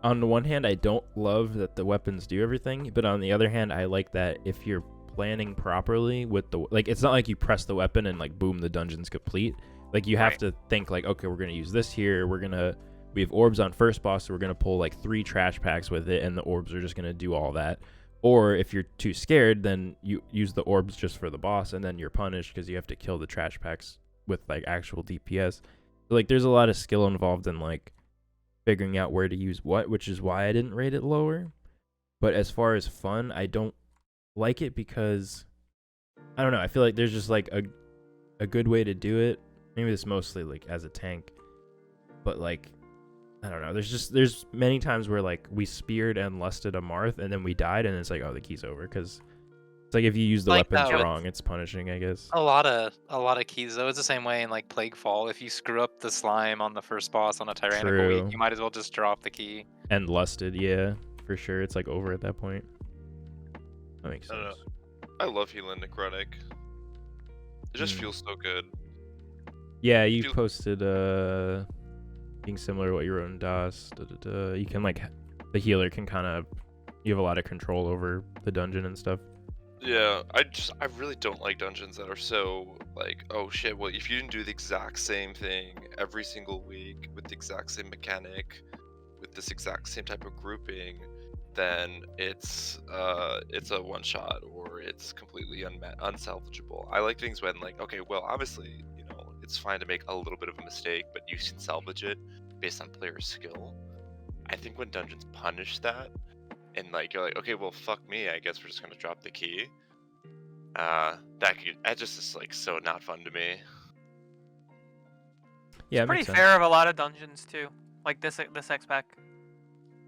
On the one hand, I don't love that the weapons do everything, but on the other hand, I like that if you're planning properly with the it's not like you press the weapon and like boom, the dungeon's complete. Like you have to think like, okay, we're gonna use this here. We have orbs on first boss, so we're gonna pull like 3 trash packs with it, and the orbs are just gonna do all that. Or if you're too scared, then you use the orbs just for the boss, and then you're punished because you have to kill the trash packs with like actual DPS. So, like there's a lot of skill involved in like figuring out where to use what, which is why I didn't rate it lower. But as far as fun, I don't like it because I don't know. I feel like there's just like a good way to do it. Maybe it's mostly like as a tank, but like I don't know. There's many times where like we speared and lusted a Marth and then we died and it's like, oh, the key's over because it's like if you use the Like weapons that with- wrong, it's punishing, I guess. A lot of keys though. It's the same way in like Plague Fall. If you screw up the slime on the first boss on a tyrannical True. week, you might as well just drop the key. And lusted, yeah, for sure. It's like over at that point. That makes I don't sense. I love healing Necrotic. It just feels so good. Yeah, you Do- posted being similar to what you wrote in DOS. You can like the healer can kind of you have a lot of control over the dungeon and stuff. Yeah, I really don't like dungeons that are so like, oh shit, well if you didn't do the exact same thing every single week with the exact same mechanic, with this exact same type of grouping, then it's a one shot or it's completely unsalvageable. I like things when like, okay, well obviously, you know, it's fine to make a little bit of a mistake, but you can salvage it based on player skill. I think when dungeons punish that, and like you're like, okay, well fuck me, I guess we're just gonna drop the key. That just is like so not fun to me. Yeah, it Pretty makes sense. fair of a lot of dungeons too. Like this X pack.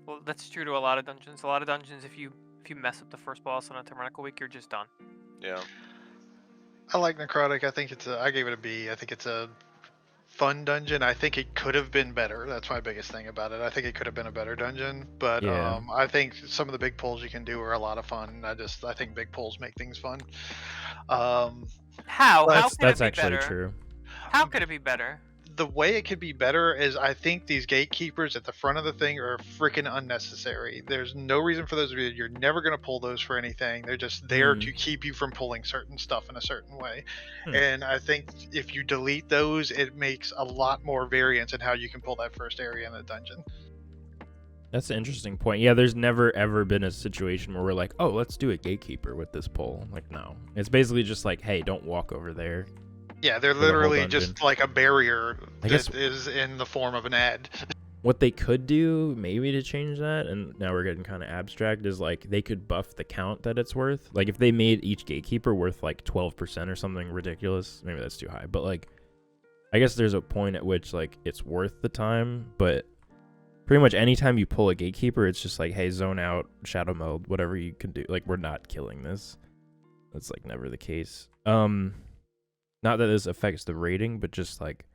Well, that's true to a lot of dungeons. A lot of dungeons, if you mess up the first boss on a tyrannical week, you're just done. Yeah. I like Necrotic. I think I gave it a B. I think it's a fun dungeon. I think it could have been better. That's my biggest thing about it. I think it could have been a better dungeon, but Yeah. I think some of the big pulls you can do are a lot of fun. I think big pulls make things fun. How? But- How That's could it be actually better? true. How could it be better? The way it could be better is I think these gatekeepers at the front of the thing are freaking unnecessary. There's no reason for those. You're never going to pull those for anything. They're just there to keep you from pulling certain stuff in a certain way. And I think if you delete those, it makes a lot more variance in how you can pull that first area in the dungeon. That's an interesting point. Yeah, there's never ever been a situation where we're like, oh, let's do a gatekeeper with this pull. Like, no. It's basically just like, hey, don't walk over there. Yeah, they're the whole literally dungeon. just like a barrier I guess- that is in the form of an ad. What they could do, maybe to change that, and now we're getting kind of abstract, is like they could buff the count that it's worth. Like if they made each gatekeeper worth like 12% or something ridiculous, maybe that's too high. But like, I guess there's a point at which like it's worth the time. But pretty much anytime you pull a gatekeeper, it's just like, hey, zone out, shadow meld, whatever you can do. Like we're not killing this. That's like never the case. Not that this affects the rating, but just like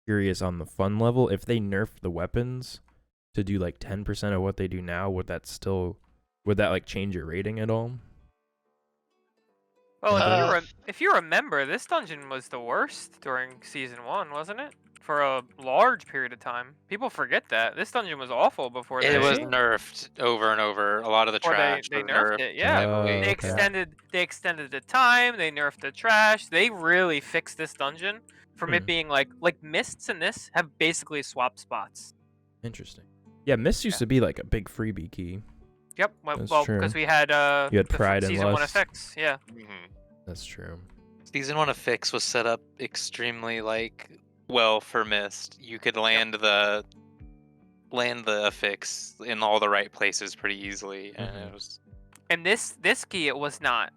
curious on the fun level. If they nerf the weapons to do like 10% of what they do now, would that like change your rating at all? Well, if you remember, this dungeon was the worst during season 1, wasn't it? For a large period of time. People forget that this dungeon was awful before It they was nerfed over and over. A lot of the before trash they was nerfed it. Yeah, Oh, they okay. extended the time. They nerfed the trash. They really fixed this dungeon from it being like mists and this have basically swapped spots. Interesting. Yeah, Mist used to be like a big freebie key. Yep. That's Well, true. because we had You had the Pride and season 1 Lust. effects. Yeah. That's true. Season 1 of Fix was set up extremely well for Mist. You could land the affix in all the right places pretty easily, and it was. And this key it was not,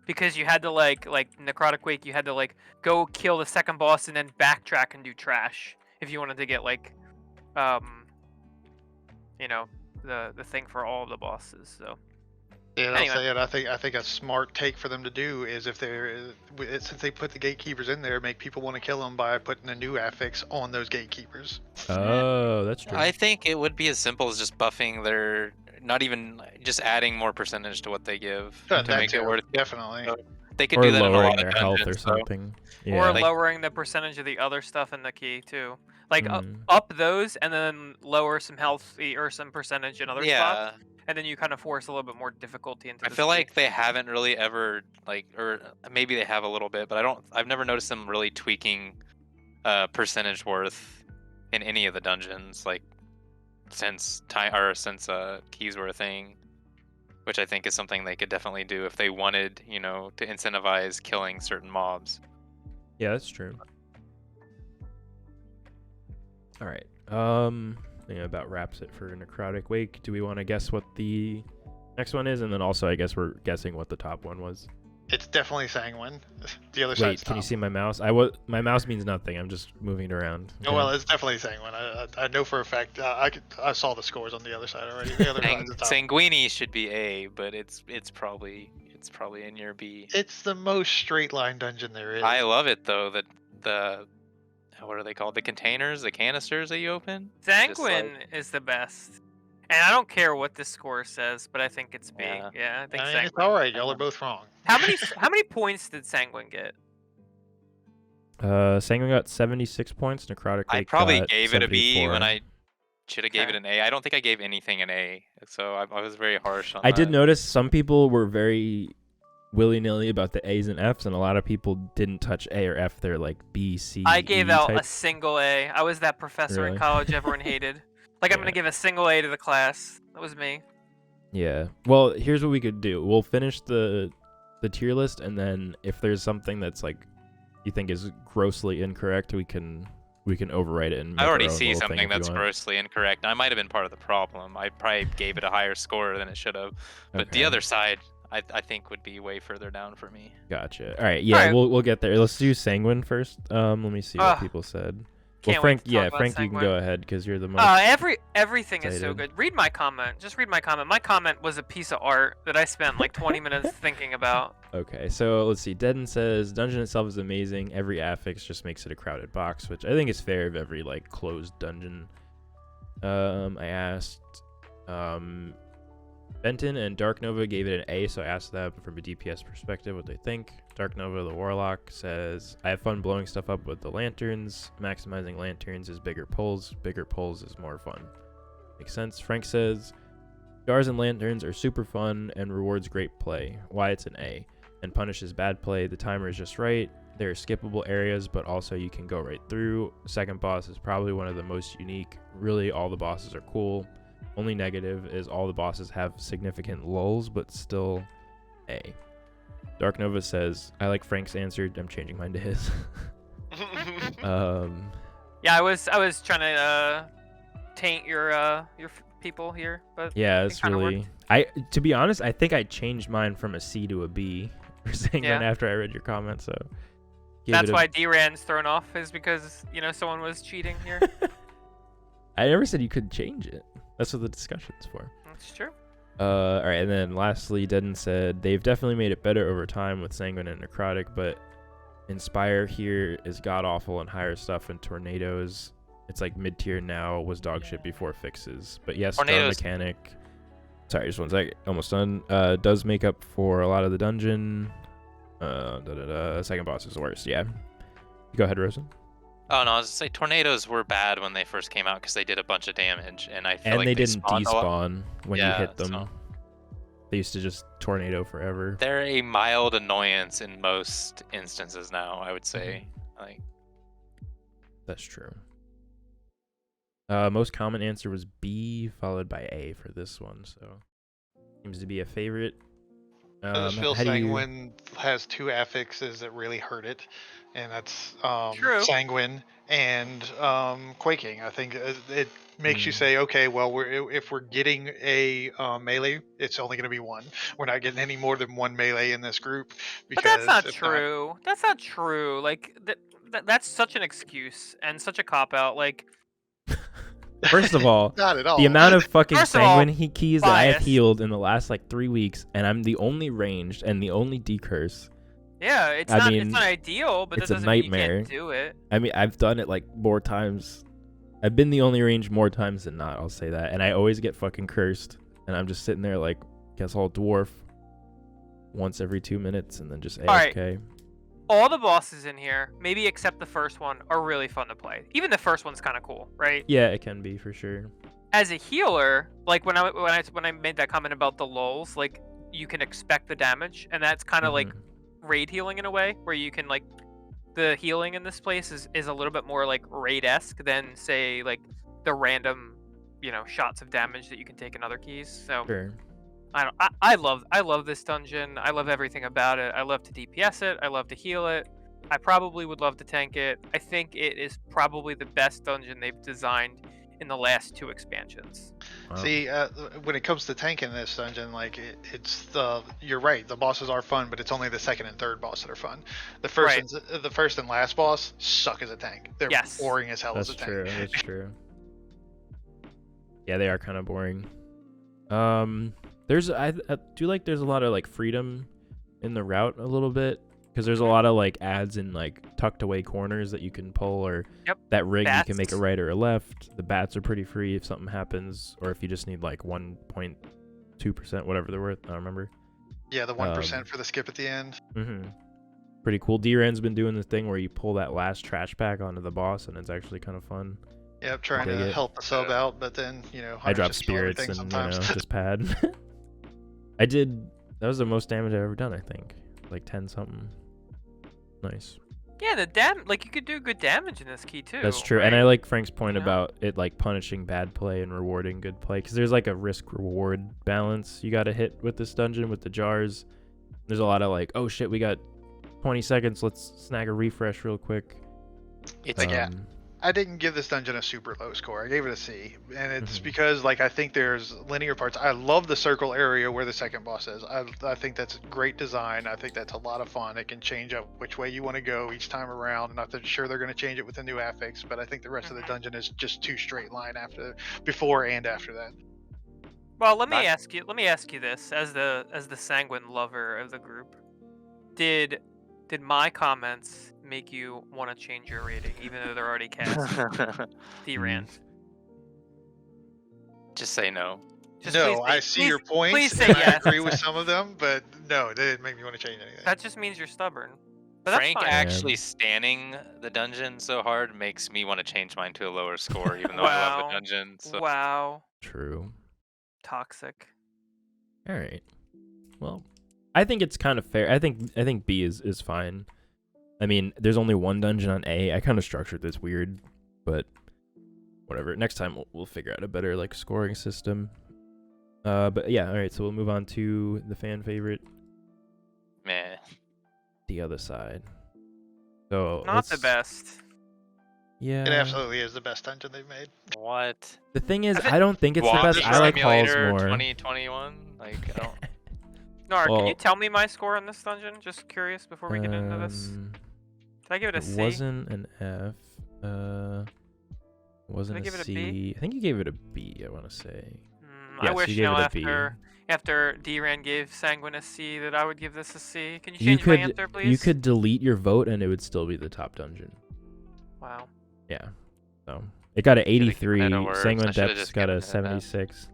because you had to like Necrotic Wake. You had to go kill the second boss and then backtrack and do trash if you wanted to get the thing for all of the bosses. So Yeah, I'll Anyway. say it. I think a smart take for them to do is if since they put the gatekeepers in there, make people want to kill them by putting a new affix on those gatekeepers. Oh, that's true. I think it would be as simple as just buffing their, not even just adding more percentage to what they give to That make it too, worth. definitely. They could Or do that in a lowering lot their of health dungeons, or so- something. Or Yeah. Like- lowering the percentage of the other stuff in the key too. Like Mm. up those and then lower some health or some percentage in other spots, Yeah, and then you kind of force a little bit more difficulty into. I the feel speed. like they haven't really ever or maybe they have a little bit, but I've never noticed them really tweaking percentage worth in any of the dungeons, like since keys were a thing, which I think is something they could definitely do if they wanted, to incentivize killing certain mobs. Yeah, that's true. All right. I think that about wraps it for Necrotic Wake. Do we want to guess what the next one is? And then also, I guess we're guessing what the top one was. It's definitely Sanguine. The other Wait, side's can you top. see my mouse? My mouse means nothing. I'm just moving it around. Oh well, it's definitely Sanguine. I know for a fact. I saw the scores on the other side already. The other side's the top. Sanguini should be A, but it's probably in your B. It's the most straight line dungeon there is. I love it though. The what are they called? The containers, the canisters that you open. Sanguine is the best. And I don't care what the score says, but I think it's B. Yeah. Yeah, I think I mean, Sanguine. it's all right. Y'all are both wrong. How many points did Sanguine get? Sanguine got 76 points. Necrotic I Wake probably got gave it a B 74. when I should have gave it Okay. an A. I don't think I gave anything an A, so I was very harsh on I that. did notice some people were very willy-nilly about the A's and F's, and a lot of people didn't touch A or F. They're like B, C, I gave E out type. a single A. I was that professor Really? in college everyone hated. Like, I'm Yeah. gonna give a single A to the class. That was me. Yeah. Well, here's what we could do. We'll finish the tier list, and then if there's something that's like you think is grossly incorrect, we can overwrite it. And I make already our own see little thing something if you that's want. grossly incorrect. I might have been part of the problem. I probably gave it a higher score than it should have. But the Okay. other side, I think would be way further down for me. Gotcha. All right. Yeah, Alright. we'll get there. Let's do Sanguine first. Let me see what Ugh. people said. Can't Well, wait Frank. to talk Yeah, about Frank, you can Sanguine. go ahead because you're the most. Everything is so excited. good. Read my comment. Just read my comment. My comment was a piece of art that I spent like 20 minutes thinking about. Okay, so let's see. Deaden says dungeon itself is amazing. Every affix just makes it a crowded box, which I think is fair of every like closed dungeon. I asked Benton and Dark Nova gave it an A, so I asked them from a DPS perspective what they think. Dark Nova, the Warlock, says I have fun blowing stuff up with the lanterns. Maximizing lanterns is bigger pulls. Bigger pulls is more fun. Makes sense. Frank says jars and lanterns are super fun and rewards great play. Why it's an A. And punishes bad play. The timer is just right. There are skippable areas, but also you can go right through. Second boss is probably one of the most unique. Really, all the bosses are cool. Only negative is all the bosses have significant lulls, but still A. Dark Nova says, I like Frank's answer. I'm changing mine to his. Yeah, I was trying to taint your people here, but Yeah, it it's kinda really. To be honest, I think I changed mine from a C to a B for saying that Yeah. after I read your comment. So give that's it a- why Drand's thrown off is because someone was cheating here. I never said you could change it. That's what the discussion's for. That's true. All right, and then lastly, Deaden said they've definitely made it better over time with Sanguine and Necrotic, but Inspire here is god awful and higher stuff and Tornadoes. It's like mid tier now, was dog shit before fixes. But yes, Star Tornadoes- Mechanic. Sorry, just one second. Almost done. Does make up for a lot of the dungeon. Second boss is the worst. Yeah. Go ahead, Rowson. Oh no, I was gonna say tornadoes were bad when they first came out because they did a bunch of damage, and I feel And like they didn't spawned a lot. despawn when you Yeah, hit them. so- They used to just tornado forever. They're a mild annoyance in most instances now, I would say. Mm-hmm. Like, That's true. Most common answer was B, followed by A for this one. So seems to be a favorite. I just feel how do you- Sanguine has two affixes that really hurt it, and that's True. Sanguine and Quaking. I think it makes you Mm. say, okay, well, if we're getting a melee, it's only going to be one. We're not getting any more than one melee in this group. But that's not if true. That's not true. Like that's such an excuse and such a cop out. Like First of all, Not at all. the amount of fucking First of all, sanguine keys that I have bias. healed in the last like 3 weeks, and I'm the only ranged and the only decurse. Yeah, it's I not mean, it's not ideal, but it's that a doesn't mean you nightmare. can't do it. I mean, I've done it like more times. I've been the only range more times than not, I'll say that. And I always get fucking cursed. And I'm just sitting there like, guess I'll dwarf once every 2 minutes and then just AFK. Alright. All the bosses in here, maybe except the first one, are really fun to play. Even the first one's kind of cool, right? Yeah, it can be for sure. As a healer, like when I made that comment about the lulls, like you can expect the damage, and that's kind of like raid healing in a way, where you can like the healing in this place is a little bit more like raid-esque than say like the random, shots of damage that you can take in other keys. So Sure. I love this dungeon. I love everything about it. I love to DPS it. I love to heal it. I probably would love to tank it. I think it is probably the best dungeon they've designed in the last 2 expansions. Wow. See, when it comes to tanking this dungeon, like you're right. The bosses are fun, but it's only the second and third boss that are fun. The first and last boss suck as a tank. They're Yes. boring as hell That's as a tank. true. That's true. Yeah, they are kind of boring. There's I do like there's a lot of like freedom in the route a little bit, because there's a lot of like ads in like tucked away corners that you can pull, or that rig you can make a right or a left. The bats are pretty free if something happens, or if you just need like 1.2%, whatever they're worth. I don't remember. Yeah, the 1% for the skip at the end. Pretty cool. Drand's been doing this thing where you pull that last trash pack onto the boss, and it's actually kind of fun. Yep, trying to help the sub out, but then I drop spirits and sometimes. just pad. That was the most damage I've ever done, I think. Like 10 something. Nice. Yeah, you could do good damage in this key too. That's true. right? And I like Frank's point about it like punishing bad play and rewarding good play, because there's like a risk reward balance you got to hit with this dungeon with the jars. There's a lot of like, oh shit, we got 20 seconds, let's snag a refresh real quick. It's I didn't give this dungeon a super low score. I gave it a C, and it's because like I think there's linear parts. I love the circle area where the second boss is. I think that's great design. I think that's a lot of fun. It can change up which way you want to go each time around. I'm not sure they're going to change it with the new affix, but I think the rest of the dungeon is just 2 straight line before and after that. Well, let me ask you this, as the sanguine lover of the group, did my comments make you want to change your rating, even though they're already cast? Drand. Just say no. I see your points. Please say and yes. I agree with some of them, but no, they didn't make me want to change anything. That just means you're stubborn. But Frank that's fine. actually standing the dungeon so hard makes me want to change mine to a lower score, even though I love the dungeon. So. Wow. True. Toxic. All right. Well, I think it's kind of fair. I think B is fine. I mean, there's only one dungeon on A. I kind of structured this weird, but whatever. Next time we'll figure out a better like scoring system. But yeah, all right. So we'll move on to the fan favorite, Meh. the other side. So Not the best. Yeah. It absolutely is the best dungeon they've made. What? The thing is, I don't think it's the Walk best. I like Halls Simulator more. 2021. Like, I don't. Nar, Well, can you tell me my score on this dungeon? Just curious before we get into this. Did I give it a C? It wasn't an F. Wasn't Did I give a it a C. B? I think you gave it a B. I want to say. I Yes, wish you gave it a B. after Drand gave Sanguine a C that I would give this a C. Can you You change my could answer, please? you could delete your vote and it would still be the top dungeon. Wow. Yeah. So it got an given 83. it a word. I Sanguine should've Depths just got a given it an F. 76.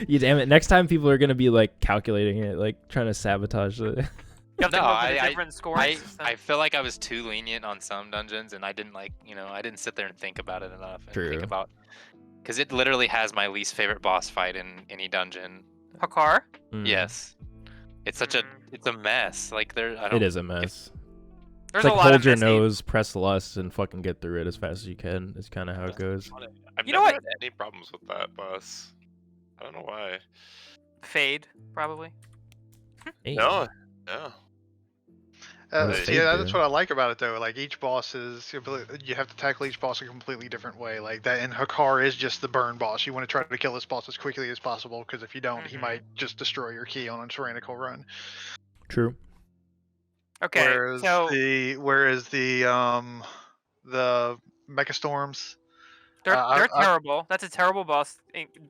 You damn it! Next time people are gonna be like calculating it, like trying to sabotage it. You have to No, come up with I- different scores. I feel like I was too lenient on some dungeons, and I didn't I didn't sit there and think about it enough. And True. think about, because it literally has my least favorite boss fight in any dungeon. Hakar? Mm. Yes, it's such it's a mess. Like It is a mess. There's It's like a lot hold of your messy- nose, press lust, and fucking get through it as fast as you can. Is kind of how it goes. I've You know never what? had any problems with that boss. I don't know why. Fade, probably. Hey. No. What does Fade That's do? what I like about it though. Like each boss is, you have to tackle each boss a completely different way. Like that, and Hakar is just the burn boss. You want to try to kill this boss as quickly as possible, because if you don't, he might just destroy your key on a tyrannical run. True. Okay, Whereas the Mecha Storms, They're terrible. That's a terrible boss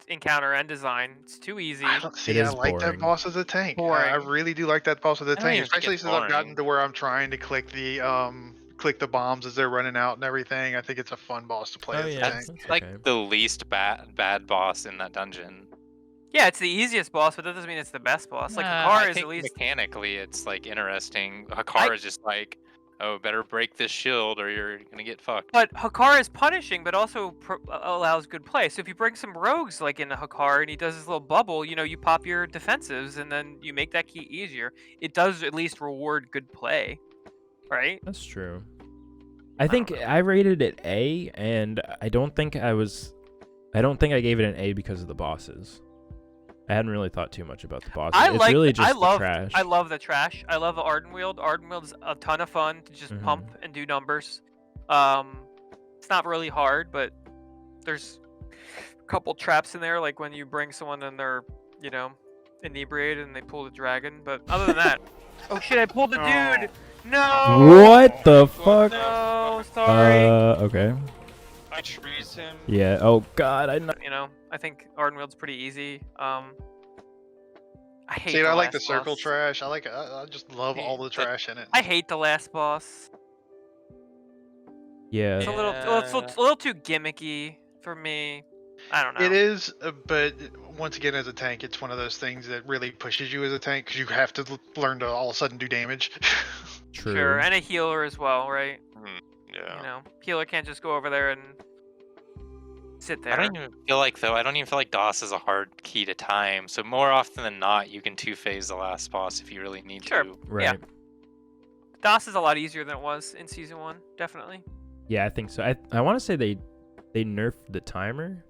encounter and design. It's too easy. I don't see. It I is like that boring. boss as a tank. I Boring. really do like that boss as a I don't tank, even think especially it's since I've gotten boring. to where I'm trying to click the bombs as they're running out and everything. I think it's a fun boss to play Oh, as yeah. a That's tank. That's like okay. the least bad boss in that dungeon. Yeah, it's the easiest boss, but that doesn't mean it's the best boss. Like Nah, Hakar I is think at least. mechanically it's like interesting. Hakar is just like, oh, better break this shield or you're gonna get fucked. But Hakar is punishing, but also allows good play. So if you bring some rogues like into Hakar and he does his little bubble, you pop your defensives and then you make that key easier. It does at least reward good play, right? That's true. I think I rated it A, and I don't think I gave it an A because of the bosses. I hadn't really thought too much about the bosses. It's really just the trash. I love the trash. I love Ardenweald. Ardenwield's a ton of fun to just pump and do numbers. It's not really hard, but there's a couple traps in there, like when you bring someone and they're, inebriated and they pull the dragon. But other than that, oh shit! I pulled the dude. No. What the fuck? No, sorry. Okay. I trees him. Yeah. Oh god, I know. I think Ardenwield's pretty easy. I hate. See, the I like last the circle boss. trash. I just love all the trash in it. I hate the last boss. Yeah. It's a little too gimmicky for me. I don't know. It is, but once again, as a tank, it's one of those things that really pushes you as a tank because you have to learn to all of a sudden do damage. True. Sure, and a healer as well, right? Yeah. Healer can't just go over there and sit there. I don't even feel like DOS is a hard key to time. So more often than not, you can two-phase the last boss if you really need Sure. to. Right. Yeah. DOS is a lot easier than it was in season 1, definitely. Yeah, I think so. I want to say they nerfed the timer.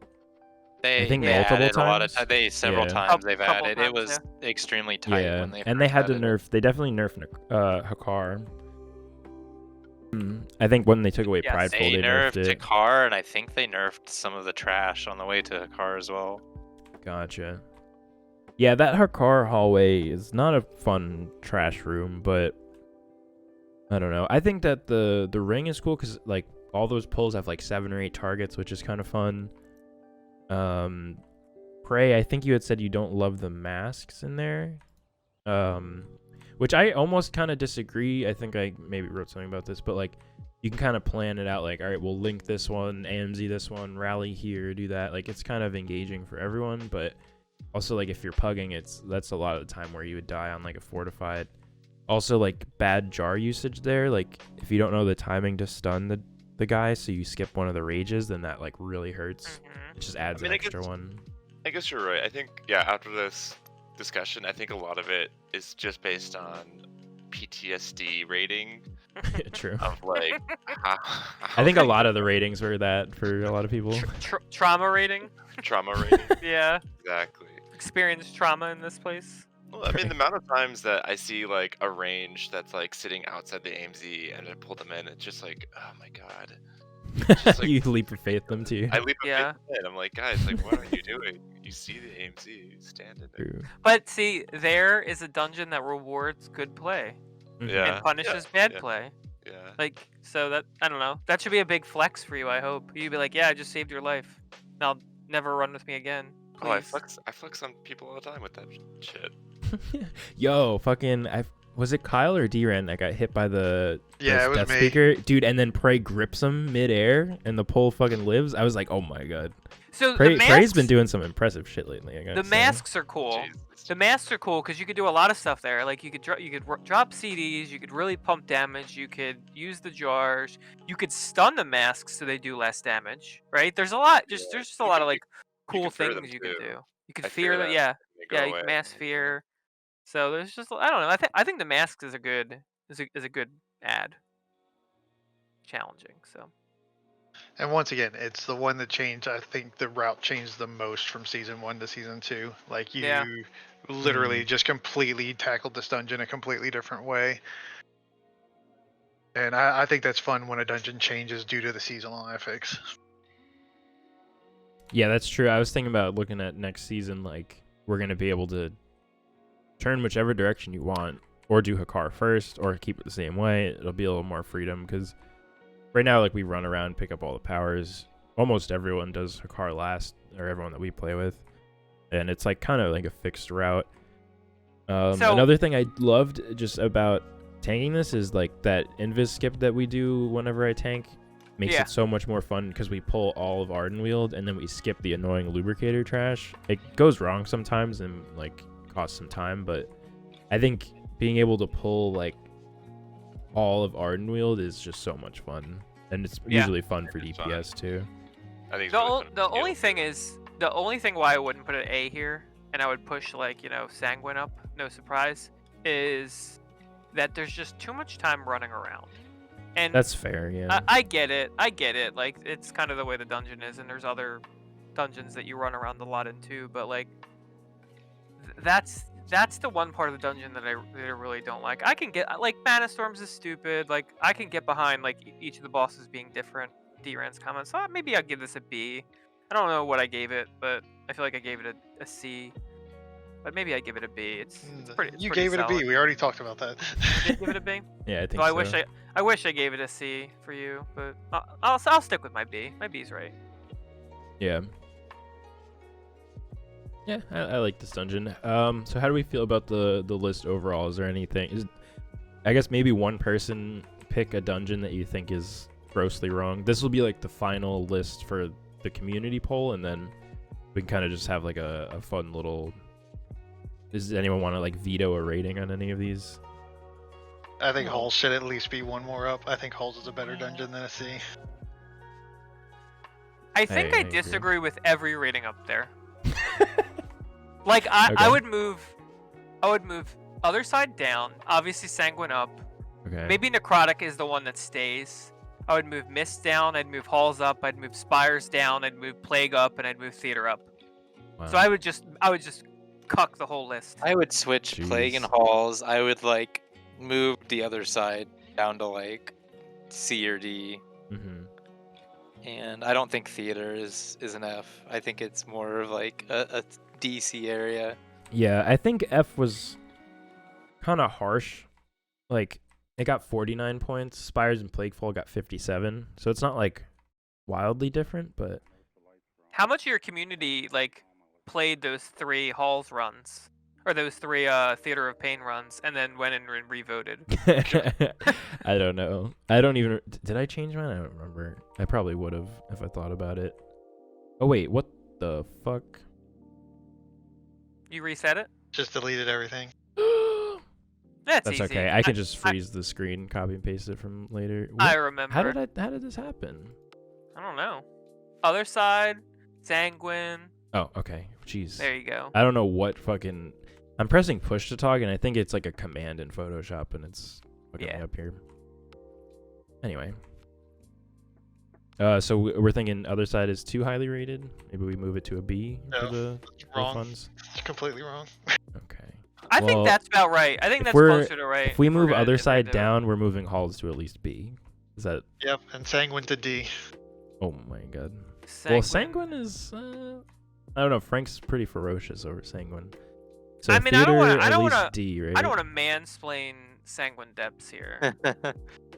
They think added multiple a lot of times? several Yeah. times they've Couple added. times, It was extremely tight Yeah, when they and they first had to added it. nerf. They definitely nerfed Hakar. I think when they took away Yes. Prideful, They they nerfed it. Hakar, and I think they nerfed some of the trash on the way to Hakar as well. Gotcha. Yeah, that Hakar hallway is not a fun trash room, but I don't know. I think that the ring is cool because like all those pulls have like 7 or 8 targets, which is kind of fun. Prey, I think you had said you don't love the masks in there, which I almost kind of disagree. I think I maybe wrote something about this, but like you can kind of plan it out. Like, all right, we'll link this one, AMZ this one, rally here, do that. Like it's kind of engaging for everyone, but also like if you're pugging, that's a lot of the time where you would die on like a fortified. Also like bad jar usage there. Like if you don't know the timing to stun the guy, so you skip one of the rages, then that like really hurts. It just adds an extra one. I guess you're right. I think, yeah, after this discussion, I think a lot of it is just based on PTSD rating True. of like. I think a lot of the ratings were that for a lot of people. Trauma rating. Trauma rating. Yeah. Exactly. Experienced trauma in this place. Well, I mean, the amount of times that I see like a range that's like sitting outside the AMZ and I pull them in, it's just like, oh my god. Just, like, You leap of faith them too. I leap Yeah. a bit. I'm like, guys, like, what are you doing? You see the AMZ, you stand in there. True. But see, there is a dungeon that rewards good play Yeah. and punishes bad yeah. play. Yeah. Like, so that, I don't know. That should be a big flex for you, I hope. You'd be like, yeah, I just saved your life. Now never run with me again. Oh, I Please. flex on people all the time with that shit. Yo, fucking, was it Kyle or Drand that got hit by the Yeah, it was death me. speaker? Dude, and then Prey grips him midair and the pole fucking lives. I was like, oh my god. So Prey's the masks, been doing some impressive shit lately, I gotta the say. masks are cool. Jesus. The masks are cool because you could do a lot of stuff there. Like you could drop CDs, you could really pump damage, you could use the jars, you could stun the masks so they do less damage. Right? There's a lot. There's just a lot of like cool can fear them things you could too. do. You could I fear that. them, Yeah. they go Yeah. You away. can mass fear. So there's just I don't know. I think the masks is a good ad. Challenging. So. And once again, it's the one that changed. I think the route changed the most from season 1 to season 2. Like you Yeah. literally just completely tackled this dungeon a completely different way. And I think that's fun when a dungeon changes due to the seasonal affix. Yeah, that's true. I was thinking about looking at next season, like, we're going to be able to turn whichever direction you want, or do Hakar first, or keep it the same way. It'll be a little more freedom, because right now, like, we run around, pick up all the powers, almost everyone does Hakar last, or everyone that we play with, and it's like kind of like a fixed route. So- Another thing I loved just about tanking this is like that invis skip that we do whenever I tank makes Yeah. it so much more fun because we pull all of Ardenweald and then we skip the annoying lubricator trash. It goes wrong sometimes and like costs some time, but I think being able to pull like all of Ardenweald is just so much fun, and it's Yeah. usually fun for It's fun. DPS too. I think it's The, really ol- fun the to only deal thing with. is, the only thing why I wouldn't put an A here, and I would push like, Sanguine up, no surprise, is that there's just too much time running around. And That's fair, yeah. I get it. Like, it's kind of the way the dungeon is, and there's other dungeons that you run around a lot in too. But like, that's the one part of the dungeon that I really don't like. I can get like Mana Storms is stupid. Like I can get behind like each of the bosses being different. Drand's comments. So maybe I'll give this a B. I don't know what I gave it, but I feel like I gave it a C. But maybe I give it a B. It's pretty. It's You pretty gave it a solid. B. We already talked about that. Did you give it a B? Yeah, I think So I so. wish I gave it a C for you, but I'll stick with my B. My B's right. Yeah. Yeah, I like this dungeon. So how do we feel about the list overall? Is there anything? I guess maybe one person pick a dungeon that you think is grossly wrong. This will be like the final list for the community poll, and then we can kind of just have like a fun little. Does anyone want to like veto a rating on any of these? I think Halls should at least be one more up. I think Halls is a better dungeon than a C. I think I I agree. disagree with every rating up there. Like I Okay. would move other side down, obviously Sanguine up. Okay. Maybe Necrotic is the one that stays. I would move Mist down, I'd move Halls up, I'd move Spires down, I'd move Plague up, and I'd move Theater up. Wow. So I would just cuck the whole list. I would switch Plague and Jeez. Halls. I would like move the other side down to like C or D. Mhm. And I don't think theater is an F. I think it's more of like a DC area. Yeah, I think F was kind of harsh. Like, it got 49 points. Spires and Plaguefall got 57. So it's not like wildly different, but How much of your community like played those 3 Halls runs? Or those 3 Theater of Pain runs and then went and re-voted? I don't know. I don't even. Did I change mine? I don't remember. I probably would have if I thought about it. Oh, wait. What the fuck? You reset it? Just deleted everything. That's That's easy. okay. I can just freeze the screen, copy and paste it from later. I What? remember. How did this happen? I don't know. Other side, Sanguine. Oh, okay. Jeez. There you go. I don't know what fucking. I'm pressing push to talk, and I think it's like a command in Photoshop, and it's fucking me Yeah. up here. Anyway. So we're thinking other side is too highly rated. Maybe we move it to a B No, for the Wrong. funds. It's completely wrong. Okay. I Well, think that's about right. I think if that's we're- closer to right. If we we're move gonna other rate side it. down, we're moving Halls to at least B. Is that? Yep, and Sanguine to D. Oh my god. Well, Sanguine. Sanguine is. I don't know. Frank's pretty ferocious over Sanguine. So I mean, I don't theater, wanna- I at don't least wanna- D, right? I don't want to mansplain Sanguine depths here.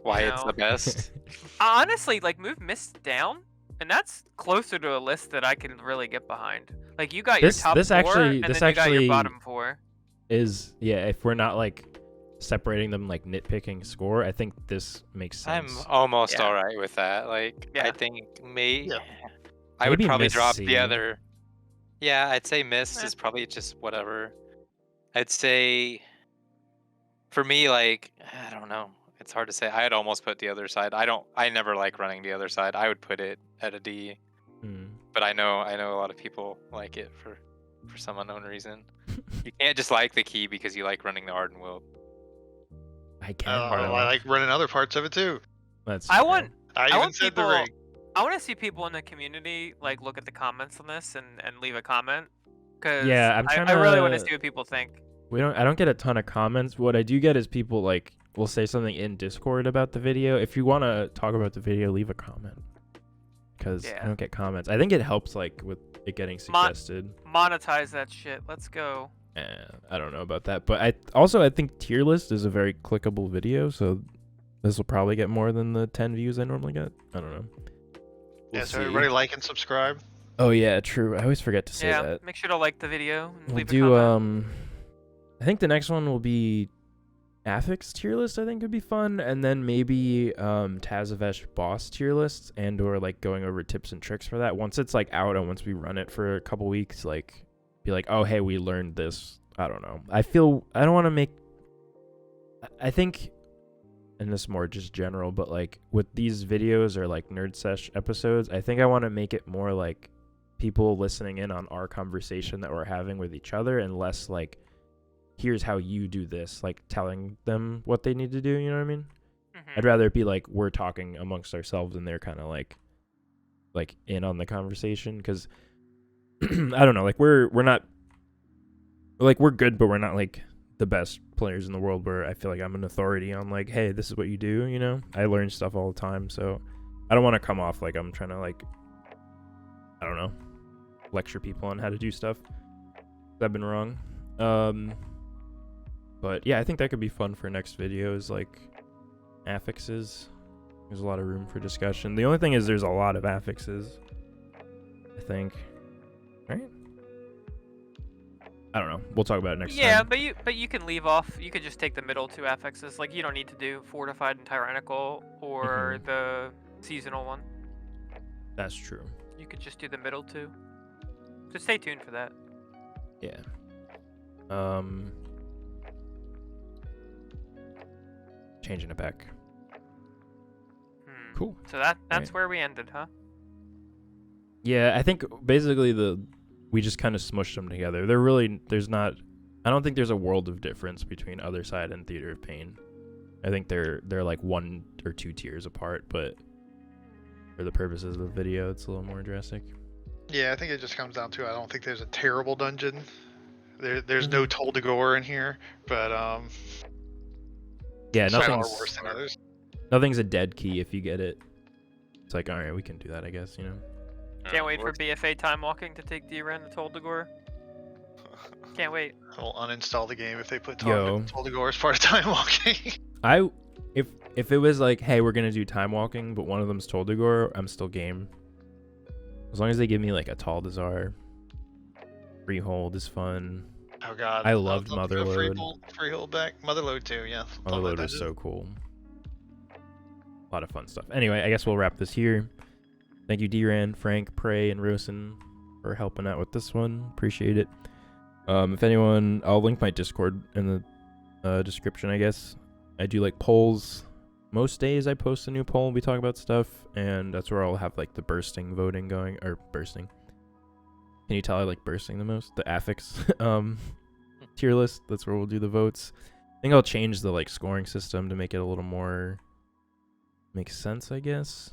Why You it's know. the best. Honestly, like move Mist down, and that's closer to a list that I can really get behind. Like you got This- your top this 4, actually- and this then you got actually- your bottom 4. Is if we're not like separating them like nitpicking score, I think this makes I'm sense. almost Yeah. alright with that. Like Yeah. I think Yeah. I would Maybe probably Mist drop C. the other. Yeah, I'd say Mist Eh. is probably just whatever. I'd say for me, like I don't know. It's hard to say. I'd almost put the other side. I never like running the other side. I would put it at a D. Hmm. But I know a lot of people like it for some unknown reason. You can't just like the key because you like running the Ardenweald. I can. I like running other parts of it too. That's. I fair. want I I even want said the people- ring. I want to see people in the community like look at the comments on this and leave a comment. Cause Yeah, I'm I really want to tryna- see what people think. I don't get a ton of comments. What I do get is people like will say something in Discord about the video. If you want to talk about the video, leave a comment. Because I Yeah. don't get comments. I think it helps like with it getting Mon- suggested. Monetize that shit. Let's go. I don't know about that, but I think tier list is a very clickable video, so this will probably get more than the 10 views I normally get. I don't know. Yeah, We'll so see. everybody like and subscribe. Oh yeah, true. I always forget to say Yeah, that. make sure to like the video and We'll leave a do comment. I think the next one will be Affix tier list. I think could be fun, and then maybe Tazavesh boss tier lists, and or like going over tips and tricks for that. Once it's like out and once we run it for a couple weeks, like be like, oh hey, we learned this. I don't know. I don't want to make. I think, and this is more just general, but like with these videos or like Nerd Sesh episodes, I think I want to make it more like people listening in on our conversation that we're having with each other, and less like, here's how you do this, like telling them what they need to do, you know what I mean? I'd rather it be like we're talking amongst ourselves and they're kind of like in on the conversation, because I don't know, like we're not like, we're good, but we're not like the best players in the world where I feel like I'm an authority on like, hey, this is what you do, you know? I learn stuff all the time, so I don't want to come off like I'm trying to like, I don't know, lecture people on how to do stuff. I've been wrong. But yeah, I think that could be fun for next videos, like affixes. There's a lot of room for discussion. The only thing is there's a lot of affixes, I think. Right? I don't know. We'll talk about it next time. Yeah, but you can leave off. You could just take the middle two affixes. Like you don't need to do fortified and tyrannical or the seasonal one. That's true. You could just do the middle two. So stay tuned for that. Yeah. Changing it back. Cool. So that's Right. where we ended, huh? Yeah, I think basically we just kind of smushed them together. I don't think there's a world of difference between Other Side and Theater of Pain. I think they're like 1 or 2 tiers apart, but for the purposes of the video, it's a little more drastic. Yeah, I think it just comes down to, I don't think there's a terrible dungeon. There's no Toll de Gore in here, but yeah, some are worse than others. Nothing's a dead key if you get it. It's like, all right, we can do that, I guess, you know. Can't wait for BFA time walking to take Drand to Toll de Gore. Can't wait. I'll uninstall the game if they put Yo. Toll de Gore as part of time walking. If it was like, hey, we're gonna do time walking, but one of them's Toll de Gore, I'm still game. As long as they give me like a Tal Dazar. Freehold is fun. Oh god. I loved love the Motherload. Freehold back. Motherload too, yeah. Motherload is so cool. A lot of fun stuff. Anyway, I guess we'll wrap this here. Thank you, Drand, Frank, Prey, and Rowson for helping out with this one. Appreciate it. If anyone, I'll link my Discord in the description, I guess. I do like polls. Most days I post a new poll and we talk about stuff, and that's where I'll have like the bursting voting going, or bursting. Can you tell I like bursting the most? The affix tier list. That's where we'll do the votes. I think I'll change the like scoring system to make it a little more makes sense, I guess.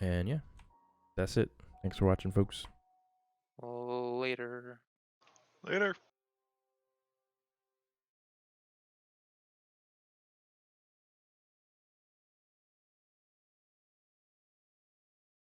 And yeah, that's it. Thanks for watching, folks. Later. Later.